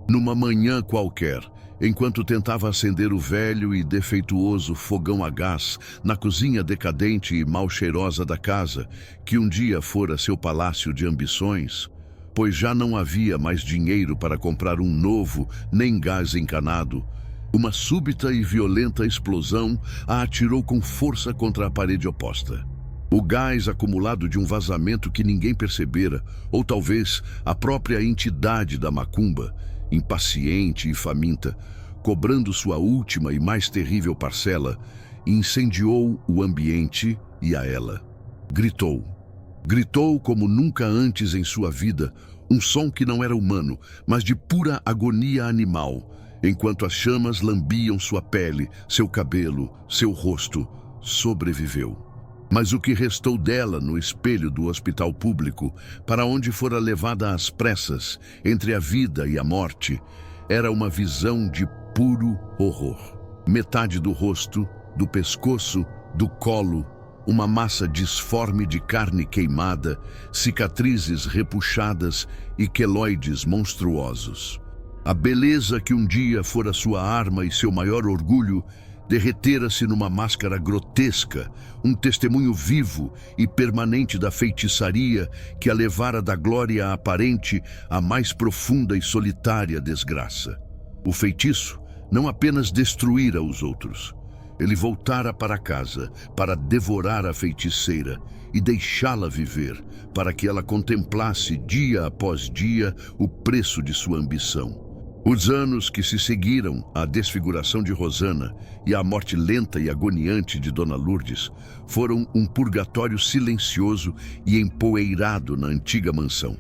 Numa manhã qualquer, enquanto tentava acender o velho e defeituoso fogão a gás na cozinha decadente e mal cheirosa da casa, que um dia fora seu palácio de ambições, pois já não havia mais dinheiro para comprar um novo, nem gás encanado, uma súbita e violenta explosão a atirou com força contra a parede oposta. O gás acumulado de um vazamento que ninguém percebera, ou talvez a própria entidade da macumba, impaciente e faminta, cobrando sua última e mais terrível parcela, incendiou o ambiente e a ela. Gritou. Gritou como nunca antes em sua vida, um som que não era humano, mas de pura agonia animal, enquanto as chamas lambiam sua pele, seu cabelo, seu rosto. Sobreviveu. Mas o que restou dela no espelho do hospital público, para onde fora levada às pressas, entre a vida e a morte, era uma visão de puro horror. Metade do rosto, do pescoço, do colo, uma massa disforme de carne queimada, cicatrizes repuxadas e queloides monstruosos. A beleza que um dia fora sua arma e seu maior orgulho, derretera-se numa máscara grotesca, um testemunho vivo e permanente da feitiçaria que a levara da glória aparente à mais profunda e solitária desgraça. O feitiço não apenas destruíra os outros. Ele voltara para casa para devorar a feiticeira e deixá-la viver, para que ela contemplasse dia após dia o preço de sua ambição. Os anos que se seguiram à desfiguração de Rosana e à morte lenta e agoniante de Dona Lourdes foram um purgatório silencioso e empoeirado na antiga mansão.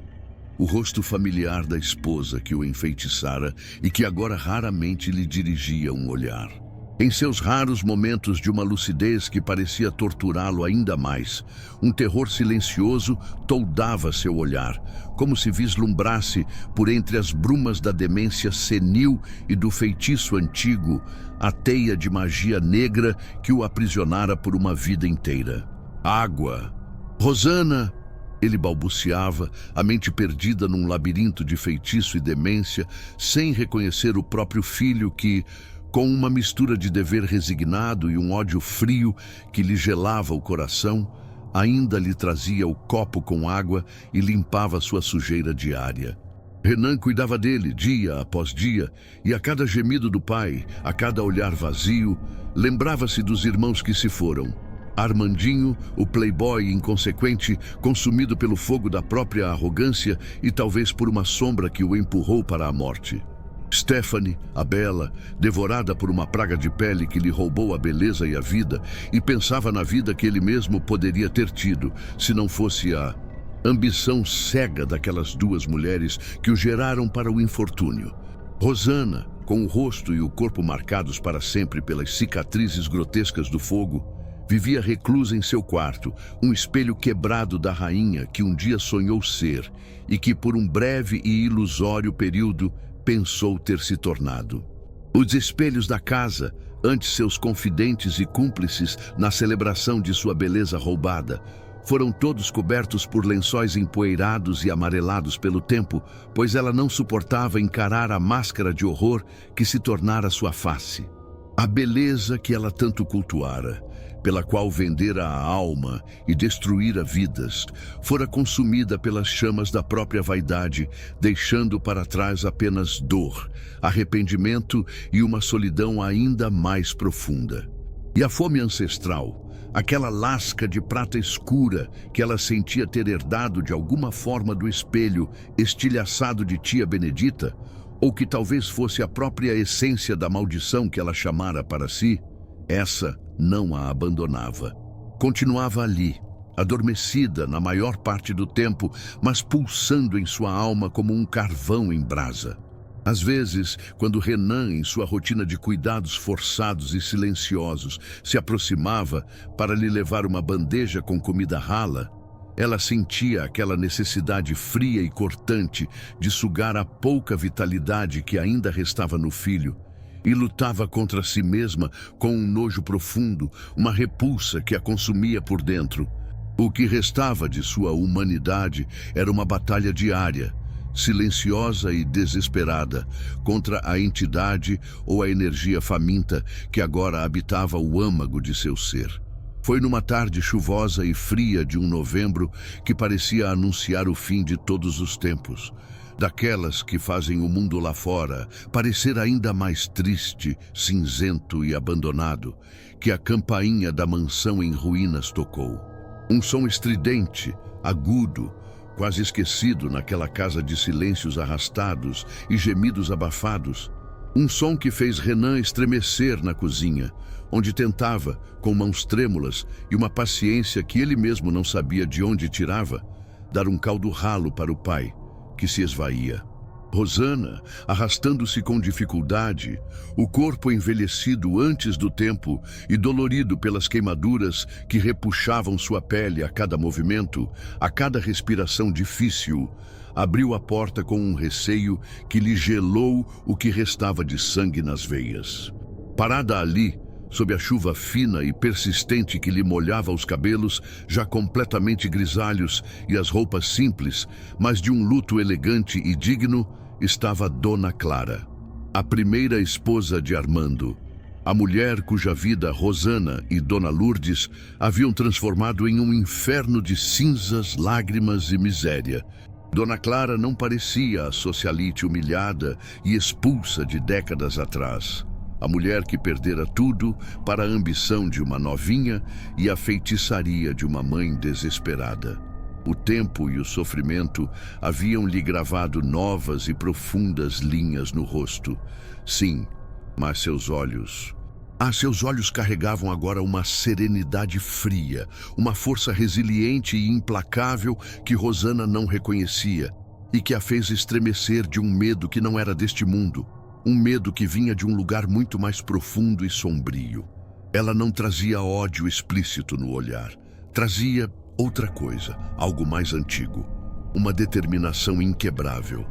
O rosto familiar da esposa que o enfeitiçara e que agora raramente lhe dirigia um olhar. Em seus raros momentos de uma lucidez que parecia torturá-lo ainda mais, um terror silencioso toldava seu olhar, como se vislumbrasse, por entre as brumas da demência senil e do feitiço antigo, a teia de magia negra que o aprisionara por uma vida inteira. Água! Rosana! Ele balbuciava, a mente perdida num labirinto de feitiço e demência, sem reconhecer o próprio filho que, com uma mistura de dever resignado e um ódio frio que lhe gelava o coração, ainda lhe trazia o copo com água e limpava sua sujeira diária. Renan cuidava dele dia após dia, e a cada gemido do pai, a cada olhar vazio, lembrava-se dos irmãos que se foram. Armandinho, o playboy inconsequente, consumido pelo fogo da própria arrogância e talvez por uma sombra que o empurrou para a morte. Stephanie, a bela, devorada por uma praga de pele que lhe roubou a beleza e a vida, e pensava na vida que ele mesmo poderia ter tido, se não fosse a ambição cega daquelas duas mulheres que o geraram para o infortúnio. Rosana, com o rosto e o corpo marcados para sempre pelas cicatrizes grotescas do fogo, vivia reclusa em seu quarto, um espelho quebrado da rainha que um dia sonhou ser e que por um breve e ilusório período pensou ter se tornado. Os espelhos da casa, antes seus confidentes e cúmplices na celebração de sua beleza roubada, foram todos cobertos por lençóis empoeirados e amarelados pelo tempo, pois ela não suportava encarar a máscara de horror que se tornara sua face. A beleza que ela tanto cultuara, pela qual vendera a alma e destruíra vidas, fora consumida pelas chamas da própria vaidade, deixando para trás apenas dor, arrependimento e uma solidão ainda mais profunda. E a fome ancestral, aquela lasca de prata escura que ela sentia ter herdado de alguma forma do espelho estilhaçado de tia Benedita, ou que talvez fosse a própria essência da maldição que ela chamara para si, essa não a abandonava. Continuava ali, adormecida na maior parte do tempo, mas pulsando em sua alma como um carvão em brasa. Às vezes, quando Renan, em sua rotina de cuidados forçados e silenciosos, se aproximava para lhe levar uma bandeja com comida rala, ela sentia aquela necessidade fria e cortante de sugar a pouca vitalidade que ainda restava no filho e lutava contra si mesma com um nojo profundo, uma repulsa que a consumia por dentro. O que restava de sua humanidade era uma batalha diária, silenciosa e desesperada, contra a entidade ou a energia faminta que agora habitava o âmago de seu ser. Foi numa tarde chuvosa e fria de um novembro que parecia anunciar o fim de todos os tempos, daquelas que fazem o mundo lá fora parecer ainda mais triste, cinzento e abandonado, que a campainha da mansão em ruínas tocou. Um som estridente, agudo, quase esquecido naquela casa de silêncios arrastados e gemidos abafados. Um som que fez Renan estremecer na cozinha, onde tentava, com mãos trêmulas e uma paciência que ele mesmo não sabia de onde tirava, dar um caldo ralo para o pai, que se esvaía. Rosana, arrastando-se com dificuldade, o corpo envelhecido antes do tempo e dolorido pelas queimaduras que repuxavam sua pele a cada movimento, a cada respiração difícil, abriu a porta com um receio que lhe gelou o que restava de sangue nas veias. Parada ali, sob a chuva fina e persistente que lhe molhava os cabelos, já completamente grisalhos, e as roupas simples, mas de um luto elegante e digno, estava Dona Clara, a primeira esposa de Armando, a mulher cuja vida Rosana e Dona Lourdes haviam transformado em um inferno de cinzas, lágrimas e miséria. Dona Clara não parecia a socialite humilhada e expulsa de décadas atrás. A mulher que perdera tudo para a ambição de uma novinha e a feitiçaria de uma mãe desesperada. O tempo e o sofrimento haviam-lhe gravado novas e profundas linhas no rosto. Sim, mas seus olhos carregavam agora uma serenidade fria, uma força resiliente e implacável que Rosana não reconhecia e que a fez estremecer de um medo que não era deste mundo. Um medo que vinha de um lugar muito mais profundo e sombrio. Ela não trazia ódio explícito no olhar. Trazia outra coisa, algo mais antigo. Uma determinação inquebrável.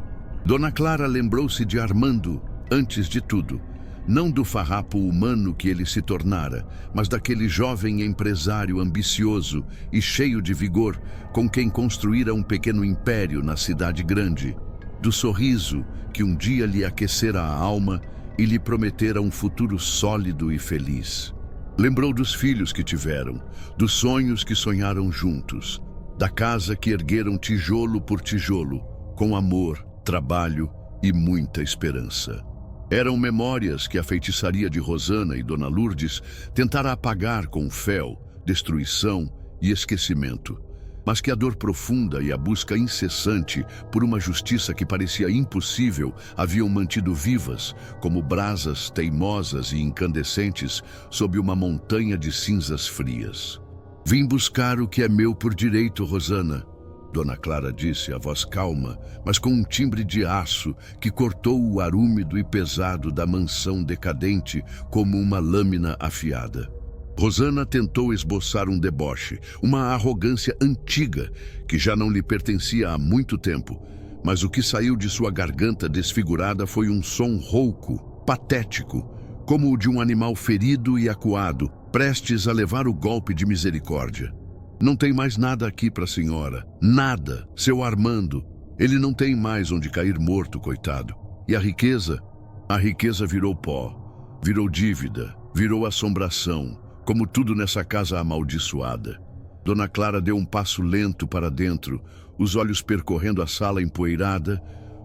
Dona Clara lembrou-se de Armando, antes de tudo. Não do farrapo humano que ele se tornara, mas daquele jovem empresário ambicioso e cheio de vigor, com quem construíra um pequeno império na cidade grande. Do sorriso que um dia lhe aquecera a alma e lhe prometera um futuro sólido e feliz. Lembrou dos filhos que tiveram, dos sonhos que sonharam juntos, da casa que ergueram tijolo por tijolo, com amor, trabalho e muita esperança. Eram memórias que a feitiçaria de Rosana e Dona Lourdes tentara apagar com fel, destruição e esquecimento, mas que a dor profunda e a busca incessante por uma justiça que parecia impossível haviam mantido vivas, como brasas teimosas e incandescentes sob uma montanha de cinzas frias. "Vim buscar o que é meu por direito, Rosana", Dona Clara disse, a voz calma, mas com um timbre de aço que cortou o ar úmido e pesado da mansão decadente como uma lâmina afiada. Rosana tentou esboçar um deboche, uma arrogância antiga que já não lhe pertencia há muito tempo, mas o que saiu de sua garganta desfigurada foi um som rouco, patético, como o de um animal ferido e acuado, prestes a levar o golpe de misericórdia. "Não tem mais nada aqui para a senhora. Nada, seu Armando. Ele não tem mais onde cair morto, coitado. E a riqueza? A riqueza virou pó, virou dívida, virou assombração, como tudo nessa casa amaldiçoada." Dona Clara deu um passo lento para dentro, os olhos percorrendo a sala empoeirada,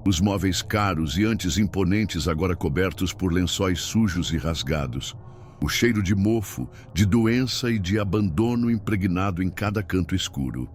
os móveis caros e antes imponentes agora cobertos por lençóis sujos e rasgados. O cheiro de mofo, de doença e de abandono impregnado em cada canto escuro.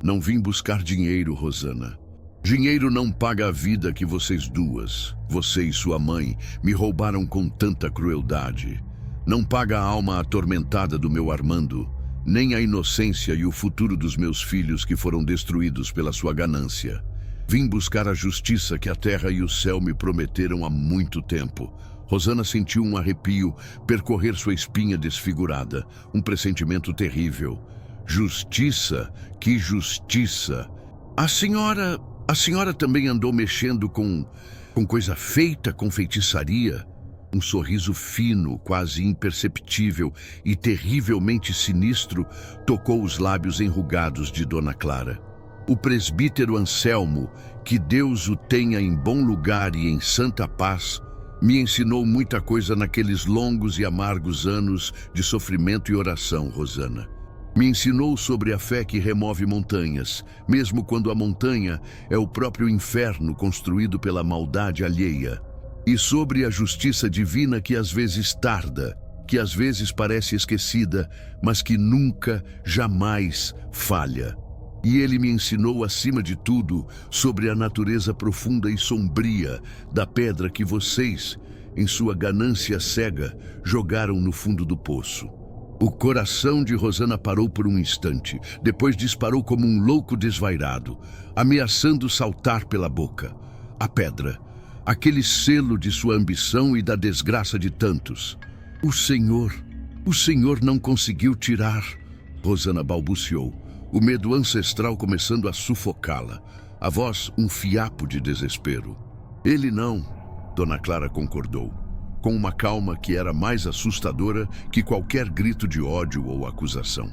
"Não vim buscar dinheiro, Rosana. Dinheiro não paga a vida que vocês duas, você e sua mãe, me roubaram com tanta crueldade. Não paga a alma atormentada do meu Armando, nem a inocência e o futuro dos meus filhos que foram destruídos pela sua ganância. Vim buscar a justiça que a terra e o céu me prometeram há muito tempo. Rosana sentiu um arrepio percorrer sua espinha desfigurada, um pressentimento terrível. Justiça? Que justiça! A senhora também andou mexendo com coisa feita, com feitiçaria? Um sorriso fino, quase imperceptível e terrivelmente sinistro tocou os lábios enrugados de Dona Clara. O presbítero Anselmo, que Deus o tenha em bom lugar e em santa paz, me ensinou muita coisa naqueles longos e amargos anos de sofrimento e oração, Rosana. Me ensinou sobre a fé que remove montanhas, mesmo quando a montanha é o próprio inferno construído pela maldade alheia. E sobre a justiça divina que às vezes tarda, que às vezes parece esquecida, mas que nunca, jamais falha. E ele me ensinou, acima de tudo, sobre a natureza profunda e sombria da pedra que vocês, em sua ganância cega, jogaram no fundo do poço. O coração de Rosana parou por um instante, depois disparou como um louco desvairado, ameaçando saltar pela boca. A pedra, aquele selo de sua ambição e da desgraça de tantos. O Senhor não conseguiu tirar, Rosana balbuciou. O medo ancestral começando a sufocá-la. A voz, um fiapo de desespero. Ele não, Dona Clara concordou, com uma calma que era mais assustadora que qualquer grito de ódio ou acusação.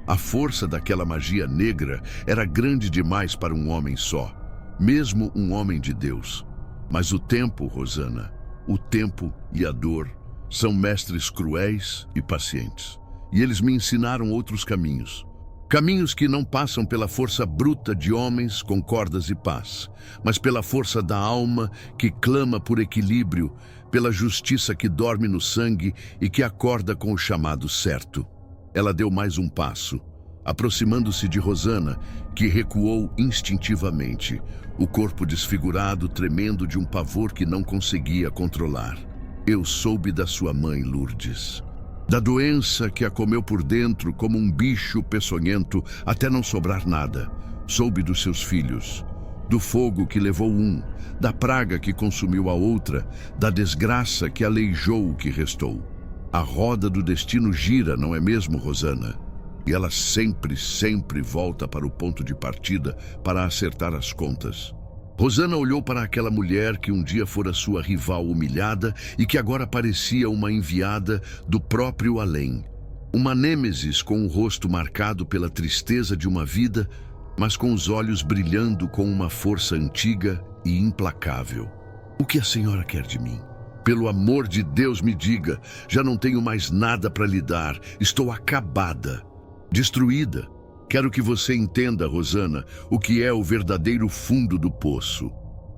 A força daquela magia negra era grande demais para um homem só, mesmo um homem de Deus. Mas o tempo, Rosana, o tempo e a dor são mestres cruéis e pacientes. E eles me ensinaram outros caminhos. Caminhos que não passam pela força bruta de homens com cordas e paz, mas pela força da alma que clama por equilíbrio, pela justiça que dorme no sangue e que acorda com o chamado certo. Ela deu mais um passo, aproximando-se de Rosana, que recuou instintivamente, o corpo desfigurado, tremendo de um pavor que não conseguia controlar. Eu soube da sua mãe, Lourdes. Da doença que a comeu por dentro como um bicho peçonhento até não sobrar nada. Soube dos seus filhos, do fogo que levou um, da praga que consumiu a outra, da desgraça que aleijou o que restou. A roda do destino gira, não é mesmo, Rosana? E ela sempre, sempre volta para o ponto de partida para acertar as contas. Rosana olhou para aquela mulher que um dia fora sua rival humilhada e que agora parecia uma enviada do próprio além. Uma nêmesis com o rosto marcado pela tristeza de uma vida, mas com os olhos brilhando com uma força antiga e implacável. O que a senhora quer de mim? Pelo amor de Deus, me diga, já não tenho mais nada para lhe dar, estou acabada, destruída. Quero que você entenda, Rosana, o que é o verdadeiro fundo do poço.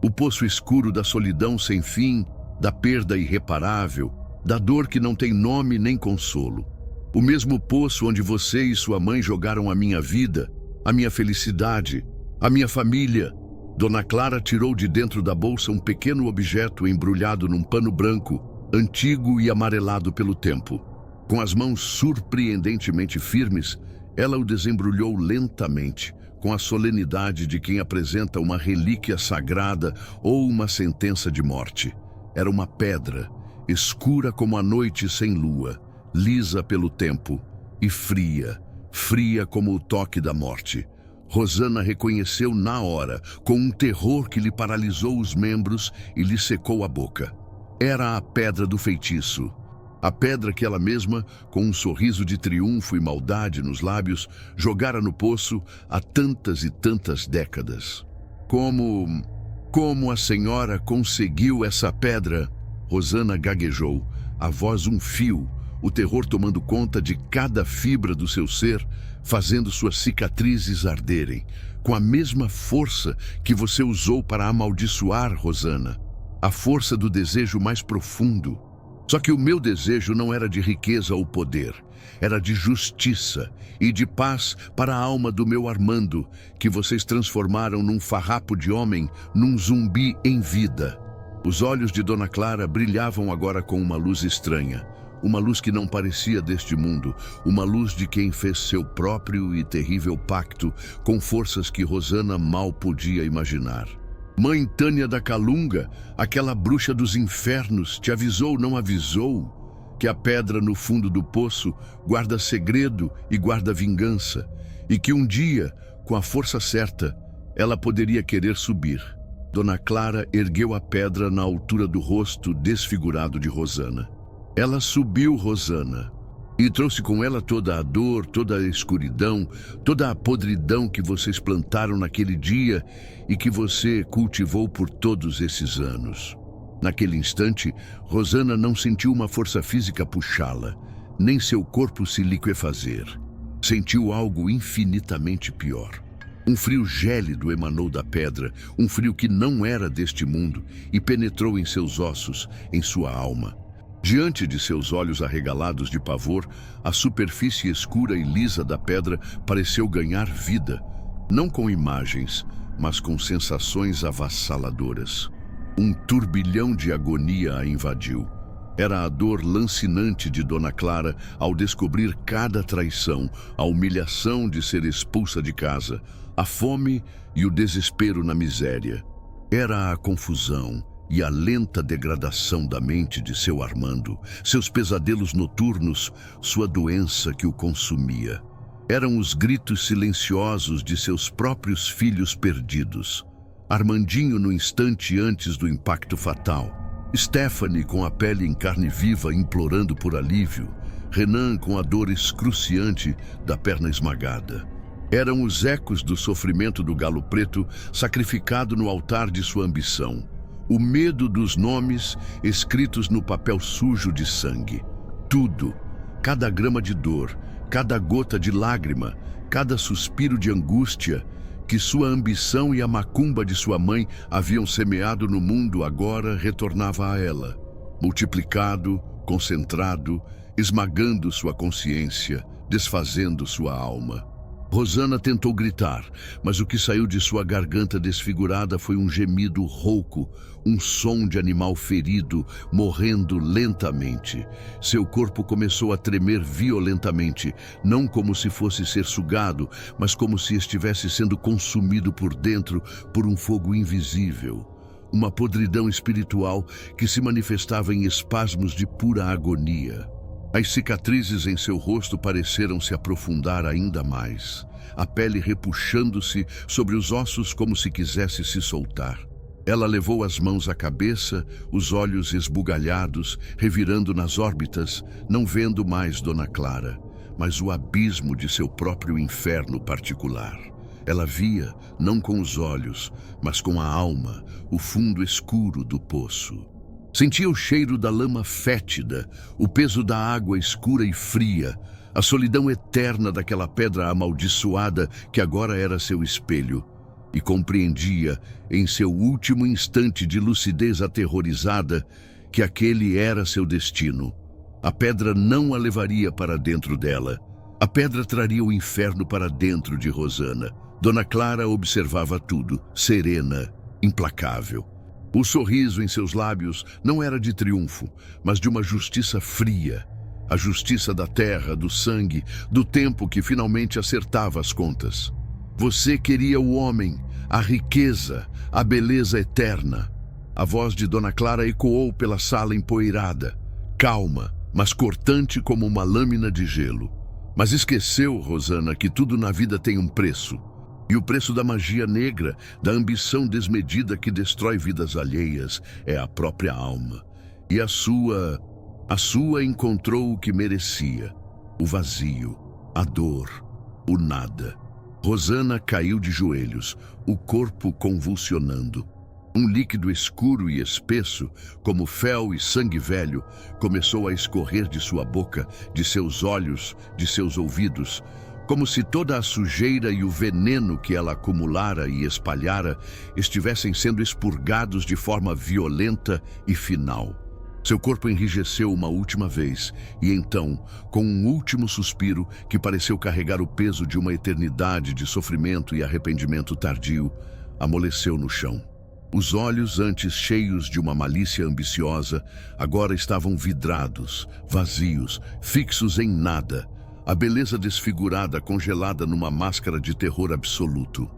O poço escuro da solidão sem fim, da perda irreparável, da dor que não tem nome nem consolo. O mesmo poço onde você e sua mãe jogaram a minha vida, a minha felicidade, a minha família. Dona Clara tirou de dentro da bolsa um pequeno objeto embrulhado num pano branco, antigo e amarelado pelo tempo. Com as mãos surpreendentemente firmes, ela o desembrulhou lentamente, com a solenidade de quem apresenta uma relíquia sagrada ou uma sentença de morte. Era uma pedra, escura como a noite sem lua, lisa pelo tempo e fria, fria como o toque da morte. Rosana reconheceu na hora, com um terror que lhe paralisou os membros e lhe secou a boca. Era a pedra do feitiço. A pedra que ela mesma, com um sorriso de triunfo e maldade nos lábios, jogara no poço há tantas e tantas décadas. Como a senhora conseguiu essa pedra? Rosana gaguejou, a voz um fio, o terror tomando conta de cada fibra do seu ser, fazendo suas cicatrizes arderem, com a mesma força que você usou para amaldiçoar, Rosana. A força do desejo mais profundo. Só que o meu desejo não era de riqueza ou poder, era de justiça e de paz para a alma do meu Armando, que vocês transformaram num farrapo de homem, num zumbi em vida. Os olhos de Dona Clara brilhavam agora com uma luz estranha, uma luz que não parecia deste mundo, uma luz de quem fez seu próprio e terrível pacto com forças que Rosana mal podia imaginar. Mãe Tânia da Calunga, aquela bruxa dos infernos, te avisou, não avisou, que a pedra no fundo do poço guarda segredo e guarda vingança, e que um dia, com a força certa, ela poderia querer subir. Dona Clara ergueu a pedra na altura do rosto desfigurado de Rosana. Ela subiu, Rosana, e trouxe com ela toda a dor, toda a escuridão, toda a podridão que vocês plantaram naquele dia e que você cultivou por todos esses anos. Naquele instante, Rosana não sentiu uma força física puxá-la, nem seu corpo se liquefazer. Sentiu algo infinitamente pior. Um frio gélido emanou da pedra, um frio que não era deste mundo e penetrou em seus ossos, em sua alma. Diante de seus olhos arregalados de pavor, a superfície escura e lisa da pedra pareceu ganhar vida, não com imagens, mas com sensações avassaladoras. Um turbilhão de agonia a invadiu. Era a dor lancinante de Dona Clara ao descobrir cada traição, a humilhação de ser expulsa de casa, a fome e o desespero na miséria. Era a confusão e a lenta degradação da mente de seu Armando, seus pesadelos noturnos, sua doença que o consumia. Eram os gritos silenciosos de seus próprios filhos perdidos. Armandinho no instante antes do impacto fatal. Stephanie com a pele em carne viva implorando por alívio. Renan com a dor excruciante da perna esmagada. Eram os ecos do sofrimento do galo preto sacrificado no altar de sua ambição. O medo dos nomes escritos no papel sujo de sangue. Tudo, cada grama de dor, cada gota de lágrima, cada suspiro de angústia que sua ambição e a macumba de sua mãe haviam semeado no mundo agora retornava a ela, multiplicado, concentrado, esmagando sua consciência, desfazendo sua alma. Rosana tentou gritar, mas o que saiu de sua garganta desfigurada foi um gemido rouco, um som de animal ferido, morrendo lentamente. Seu corpo começou a tremer violentamente, não como se fosse ser sugado, mas como se estivesse sendo consumido por dentro por um fogo invisível. Uma podridão espiritual que se manifestava em espasmos de pura agonia. As cicatrizes em seu rosto pareceram se aprofundar ainda mais, a pele repuxando-se sobre os ossos como se quisesse se soltar. Ela levou as mãos à cabeça, os olhos esbugalhados, revirando nas órbitas, não vendo mais Dona Clara, mas o abismo de seu próprio inferno particular. Ela via, não com os olhos, mas com a alma, o fundo escuro do poço. Sentia o cheiro da lama fétida, o peso da água escura e fria, a solidão eterna daquela pedra amaldiçoada que agora era seu espelho, e compreendia, em seu último instante de lucidez aterrorizada, que aquele era seu destino. A pedra não a levaria para dentro dela. A pedra traria o inferno para dentro de Rosana. Dona Clara observava tudo, serena, implacável. O sorriso em seus lábios não era de triunfo, mas de uma justiça fria. A justiça da terra, do sangue, do tempo que finalmente acertava as contas. Você queria o homem, a riqueza, a beleza eterna. A voz de Dona Clara ecoou pela sala empoeirada, calma, mas cortante como uma lâmina de gelo. Mas esqueceu, Rosana, que tudo na vida tem um preço. E o preço da magia negra, da ambição desmedida que destrói vidas alheias, é a própria alma. E a sua encontrou o que merecia, o vazio, a dor, o nada. Rosana caiu de joelhos, o corpo convulsionando. Um líquido escuro e espesso, como fel e sangue velho, começou a escorrer de sua boca, de seus olhos, de seus ouvidos, como se toda a sujeira e o veneno que ela acumulara e espalhara estivessem sendo expurgados de forma violenta e final. Seu corpo enrijeceu uma última vez e então, com um último suspiro que pareceu carregar o peso de uma eternidade de sofrimento e arrependimento tardio, amoleceu no chão. Os olhos, antes cheios de uma malícia ambiciosa, agora estavam vidrados, vazios, fixos em nada. A beleza desfigurada congelada numa máscara de terror absoluto.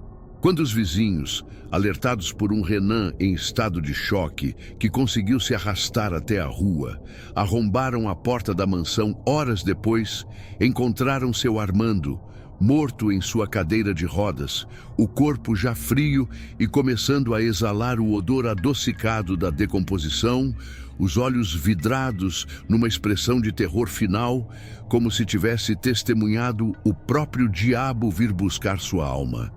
Quando os vizinhos, alertados por um Renan em estado de choque, que conseguiu se arrastar até a rua, arrombaram a porta da mansão horas depois, encontraram seu Armando, morto em sua cadeira de rodas, o corpo já frio e começando a exalar o odor adocicado da decomposição, os olhos vidrados numa expressão de terror final, como se tivesse testemunhado o próprio diabo vir buscar sua alma.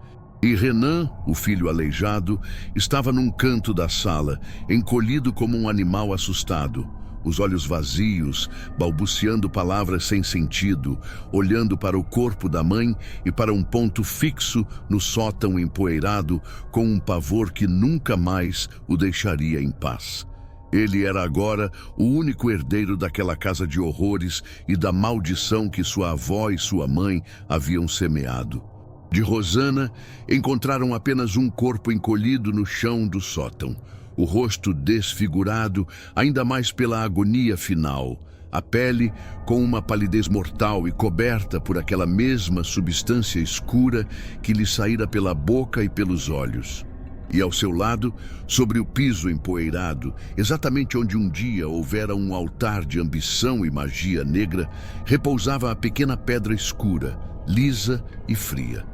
E Renan, o filho aleijado, estava num canto da sala, encolhido como um animal assustado, os olhos vazios, balbuciando palavras sem sentido, olhando para o corpo da mãe e para um ponto fixo no sótão empoeirado, com um pavor que nunca mais o deixaria em paz. Ele era agora o único herdeiro daquela casa de horrores e da maldição que sua avó e sua mãe haviam semeado. De Rosana, encontraram apenas um corpo encolhido no chão do sótão, o rosto desfigurado, ainda mais pela agonia final, a pele com uma palidez mortal e coberta por aquela mesma substância escura que lhe saíra pela boca e pelos olhos. E ao seu lado, sobre o piso empoeirado, exatamente onde um dia houvera um altar de ambição e magia negra, repousava a pequena pedra escura, lisa e fria.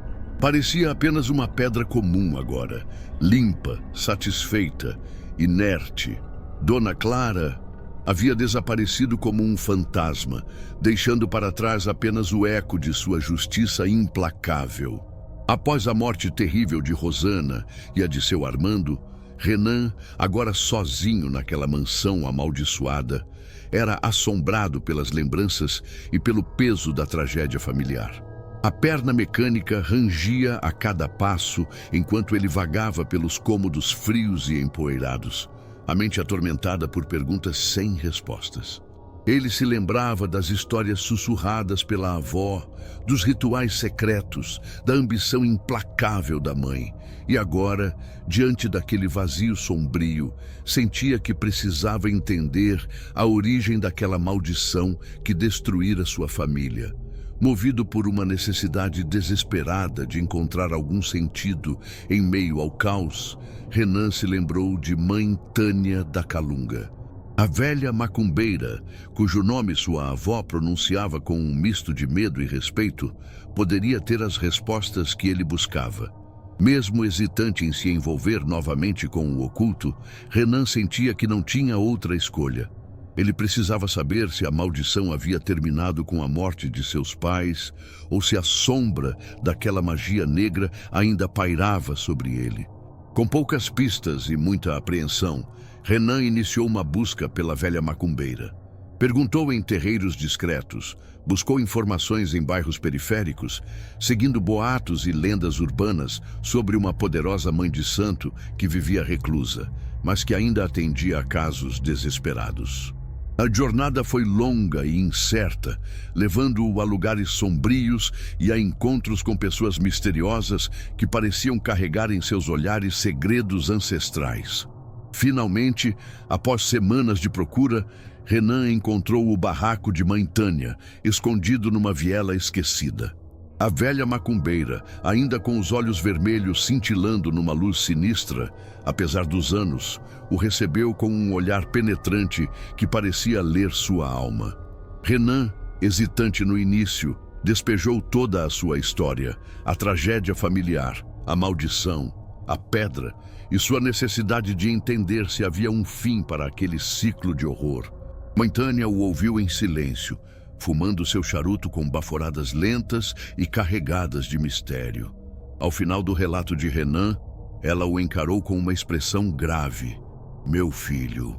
Parecia apenas uma pedra comum agora, limpa, satisfeita, inerte. Dona Clara havia desaparecido como um fantasma, deixando para trás apenas o eco de sua justiça implacável. Após a morte terrível de Rosana e a de seu Armando, Renan, agora sozinho naquela mansão amaldiçoada, era assombrado pelas lembranças e pelo peso da tragédia familiar. A perna mecânica rangia a cada passo enquanto ele vagava pelos cômodos frios e empoeirados, a mente atormentada por perguntas sem respostas. Ele se lembrava das histórias sussurradas pela avó, dos rituais secretos, da ambição implacável da mãe. E agora, diante daquele vazio sombrio, sentia que precisava entender a origem daquela maldição que destruíra sua família. Movido por uma necessidade desesperada de encontrar algum sentido em meio ao caos, Renan se lembrou de Mãe Tânia da Calunga. A velha macumbeira, cujo nome sua avó pronunciava com um misto de medo e respeito, poderia ter as respostas que ele buscava. Mesmo hesitante em se envolver novamente com o oculto, Renan sentia que não tinha outra escolha. Ele precisava saber se a maldição havia terminado com a morte de seus pais ou se a sombra daquela magia negra ainda pairava sobre ele. Com poucas pistas e muita apreensão, Renan iniciou uma busca pela velha macumbeira. Perguntou em terreiros discretos, buscou informações em bairros periféricos, seguindo boatos e lendas urbanas sobre uma poderosa mãe de santo que vivia reclusa, mas que ainda atendia a casos desesperados. A jornada foi longa e incerta, levando-o a lugares sombrios e a encontros com pessoas misteriosas que pareciam carregar em seus olhares segredos ancestrais. Finalmente, após semanas de procura, Renan encontrou o barraco de Mãe Tânia, escondido numa viela esquecida. A velha macumbeira, ainda com os olhos vermelhos cintilando numa luz sinistra, apesar dos anos, o recebeu com um olhar penetrante que parecia ler sua alma. Renan, hesitante no início, despejou toda a sua história, a tragédia familiar, a maldição, a pedra e sua necessidade de entender se havia um fim para aquele ciclo de horror. Mãe Tânia o ouviu em silêncio, fumando seu charuto com baforadas lentas e carregadas de mistério. Ao final do relato de Renan, ela o encarou com uma expressão grave. "Meu filho",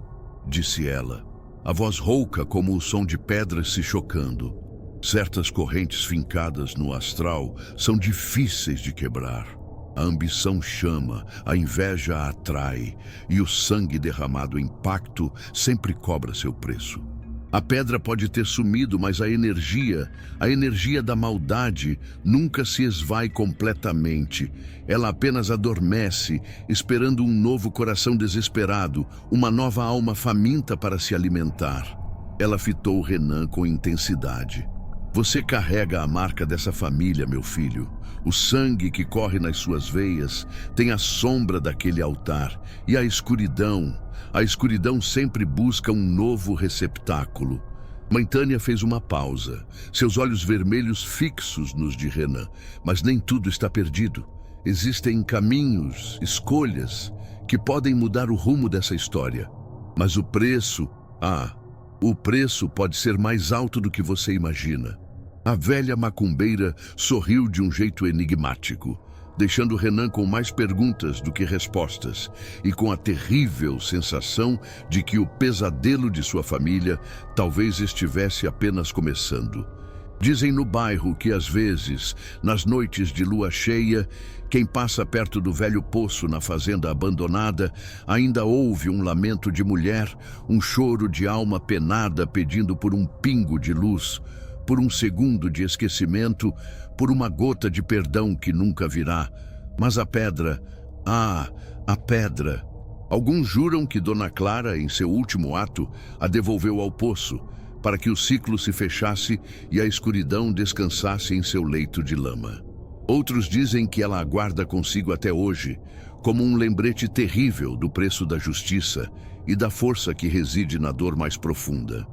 disse ela, a voz rouca como o som de pedras se chocando. "Certas correntes fincadas no astral são difíceis de quebrar. A ambição chama, a inveja atrai, e o sangue derramado em pacto sempre cobra seu preço. A pedra pode ter sumido, mas a energia da maldade nunca se esvai completamente. Ela apenas adormece, esperando um novo coração desesperado, uma nova alma faminta para se alimentar." Ela fitou Renan com intensidade. "Você carrega a marca dessa família, meu filho. O sangue que corre nas suas veias tem a sombra daquele altar, e a escuridão sempre busca um novo receptáculo. Mãe Tânia fez uma pausa, seus olhos vermelhos fixos nos de Renan, mas nem tudo está perdido. Existem caminhos, escolhas, que podem mudar o rumo dessa história. Mas o preço pode ser mais alto do que você imagina. A velha macumbeira sorriu de um jeito enigmático, deixando Renan com mais perguntas do que respostas e com a terrível sensação de que o pesadelo de sua família talvez estivesse apenas começando. Dizem no bairro que às vezes, nas noites de lua cheia, quem passa perto do velho poço na fazenda abandonada ainda ouve um lamento de mulher, um choro de alma penada pedindo por um pingo de luz, por um segundo de esquecimento, por uma gota de perdão que nunca virá. Mas a pedra, a pedra. Alguns juram que Dona Clara, em seu último ato, a devolveu ao poço, para que o ciclo se fechasse e a escuridão descansasse em seu leito de lama. Outros dizem que ela aguarda consigo até hoje, como um lembrete terrível do preço da justiça e da força que reside na dor mais profunda.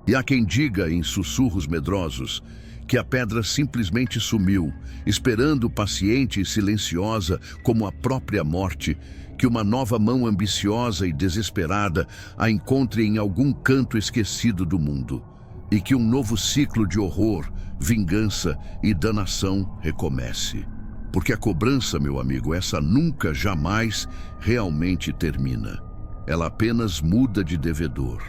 E há quem diga, em sussurros medrosos, que a pedra simplesmente sumiu, esperando paciente e silenciosa como a própria morte, que uma nova mão ambiciosa e desesperada a encontre em algum canto esquecido do mundo, e que um novo ciclo de horror, vingança e danação recomece. Porque a cobrança, meu amigo, essa nunca, jamais, realmente termina. Ela apenas muda de devedor.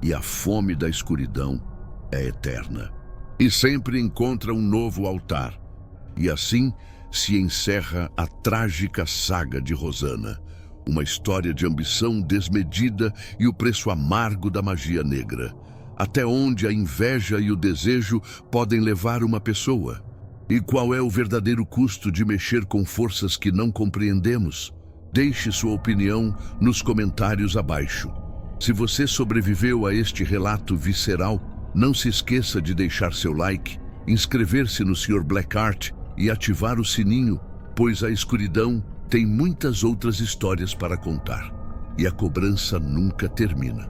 E a fome da escuridão é eterna. E sempre encontra um novo altar. E assim se encerra a trágica saga de Rosana, uma história de ambição desmedida e o preço amargo da magia negra. Até onde a inveja e o desejo podem levar uma pessoa? E qual é o verdadeiro custo de mexer com forças que não compreendemos? Deixe sua opinião nos comentários abaixo. Se você sobreviveu a este relato visceral, não se esqueça de deixar seu like, inscrever-se no Sr. Blackheart e ativar o sininho, pois a escuridão tem muitas outras histórias para contar. E a cobrança nunca termina.